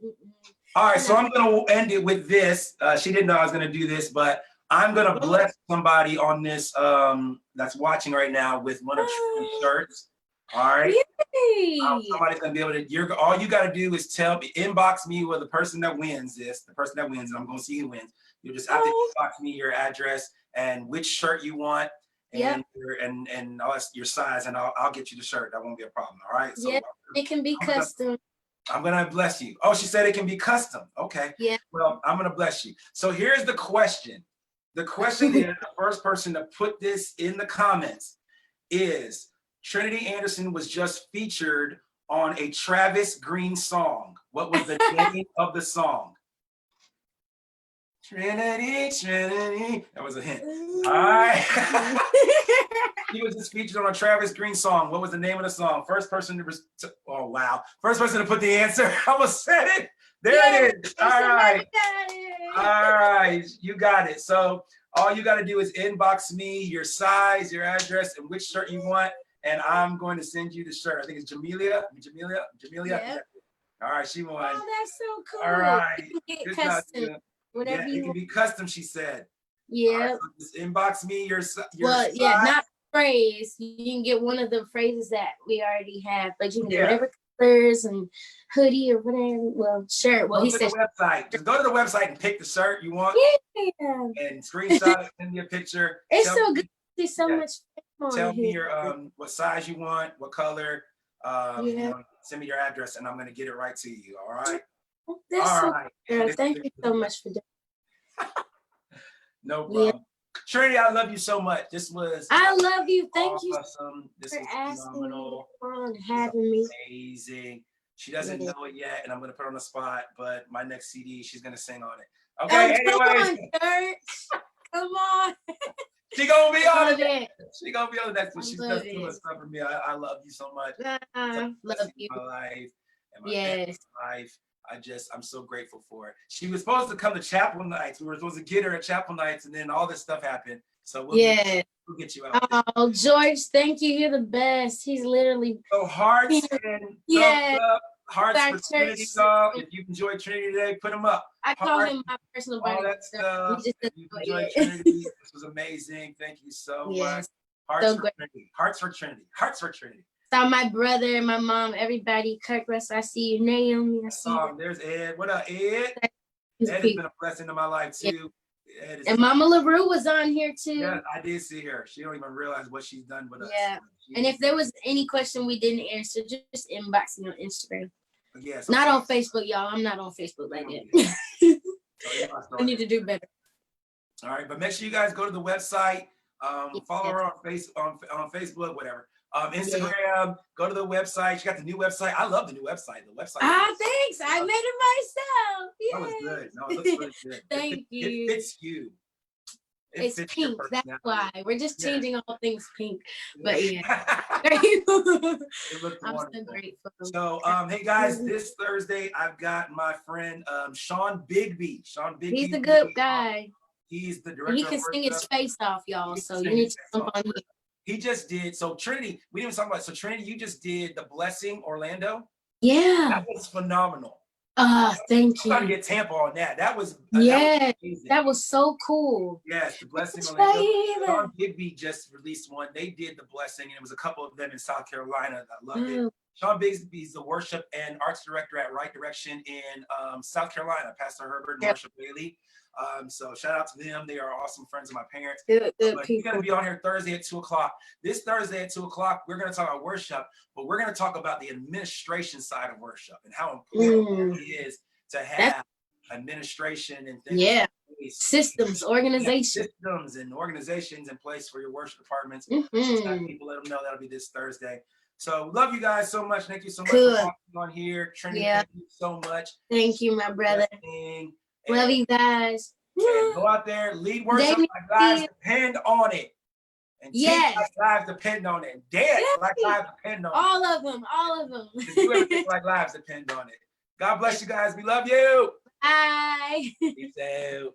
all right, so I'm going to end it with this. She didn't know I was going to do this, but I'm going to bless somebody on this that's watching right now with one of Trinity's shirts. All right. Somebody's going to be able to, all you got to do is inbox me with the person that wins this, the person that wins, and I'm going to see who wins. You just have to inbox me your address and which shirt you want, and your size, and I'll get you the shirt. That won't be a problem. All right. So it can be custom. I'm gonna bless you. Oh, she said it can be custom. Okay. Yeah. Well, I'm gonna bless you. So here's the question. The question is, the first person to put this in the comments is, Trinity Anderson was just featured on a Travis Green song. What was the name of the song? Trinity, Trinity. That was a hint. All right. He was just featured on a Travis Green song. What was the name of the song? First person to oh wow. First person to put the answer. I almost said it. There it is. All right. All right. You got it. So all you got to do is inbox me your size, your address, and which shirt you want, and I'm going to send you the shirt. I think it's Jamelia. Yeah. All right, she won. Oh, that's so cool. All right. Good custom. Whatever you it can be custom, she said. Yeah. Right, so just inbox me your size. Not phrase. You can get one of the phrases that we already have, but you can get whatever colors and hoodie or whatever. Well, shirt. Well, he said website. Just go to the website and pick the shirt you want. Yeah. And screenshot it, send me a picture. It's so good to see so much. Tell me your what size you want, what color. Send me your address, and I'm gonna get it right to you. All right. That's all right. Thank you so much for that. No problem. Yeah. Trinity, I love you so much. This was I love you. Thank you this for was phenomenal. Having me. Amazing. She doesn't know it yet, and I'm gonna put her on the spot, but my next CD, she's gonna sing on it. Okay, anyway. Come on. She gonna be on it. She gonna be on the next one. She does too much stuff for me. I love you so much. Love you. My life and my family's life. I'm so grateful for it. She was supposed to come to chapel nights. We were supposed to get her at chapel nights, and then all this stuff happened. So we'll get you out. Oh, George, thank you. You're the best. He's literally so hearts and thumbs up, Hearts Our for church. Trinity, y'all. If you enjoyed Trinity today, put them up. I call Heart, him my personal all brother. that stuff. He just If doesn't you know enjoyed it yet. Trinity, this was amazing. Thank you so much. Yes, Hearts so for great. Trinity. Hearts for Trinity. Hearts for Trinity. Saw my brother, my mom, everybody. Kirk Russ, I see you. Naomi, I see you. There's Ed. What up, Ed? His Ed has people. been a blessing to my life too. Ed is And Mama LaRue was on here too. yeah, I did see her. She don't even realize what she's done with us. Yeah. And if there was any question we didn't answer, just inbox me on Instagram. Yes. Not on Facebook, y'all. I'm not on Facebook like that. I need to do better. All right, but make sure you guys go to the website. Follow her on on Facebook, whatever. Instagram. Go to the website. She got the new website. I love the new website. The website. Thanks. I made it myself. That was good. No, it looks really good. Thank you. It fits you. It's pink. That's why we're just changing all things pink. But yeah, it looks I'm wonderful. so grateful. So, hey guys, this Thursday I've got my friend Sean Bigby. He's a good guy. He's the director. He can sing his face off, y'all. So you need to jump on him. He just did. So Trinity, we didn't even talk about it. So Trinity, you just did The Blessing Orlando. Yeah. That was phenomenal. Thank you. I'm trying to get Tampa on that. That was that was so cool. Yes, The Blessing Orlando. Sean Bigby just released one. They did The Blessing, and it was a couple of them in South Carolina that loved it. Sean Bigby is the worship and arts director at Right Direction in South Carolina. Pastor Herbert and Marsha Bailey. So shout out to them. They are awesome friends of my parents. Good but we're going to be on here Thursday at 2:00. This Thursday at 2:00, we're going to talk about worship, but we're going to talk about the administration side of worship and how important it is to have administration and things. Yeah. Systems, organization. Systems and organizations in place for your worship departments. People let them know that'll be this Thursday. So love you guys so much. Thank you so much for walking on here. Trinity, thank you so much. Thank you, my brother. Love you guys. And go out there, lead worship like lives depend on it. And teach like lives depend on it. Dance like lives depend on it. All of them. Do everything like lives depend on it. God bless you guys. We love you. Bye. Peace out.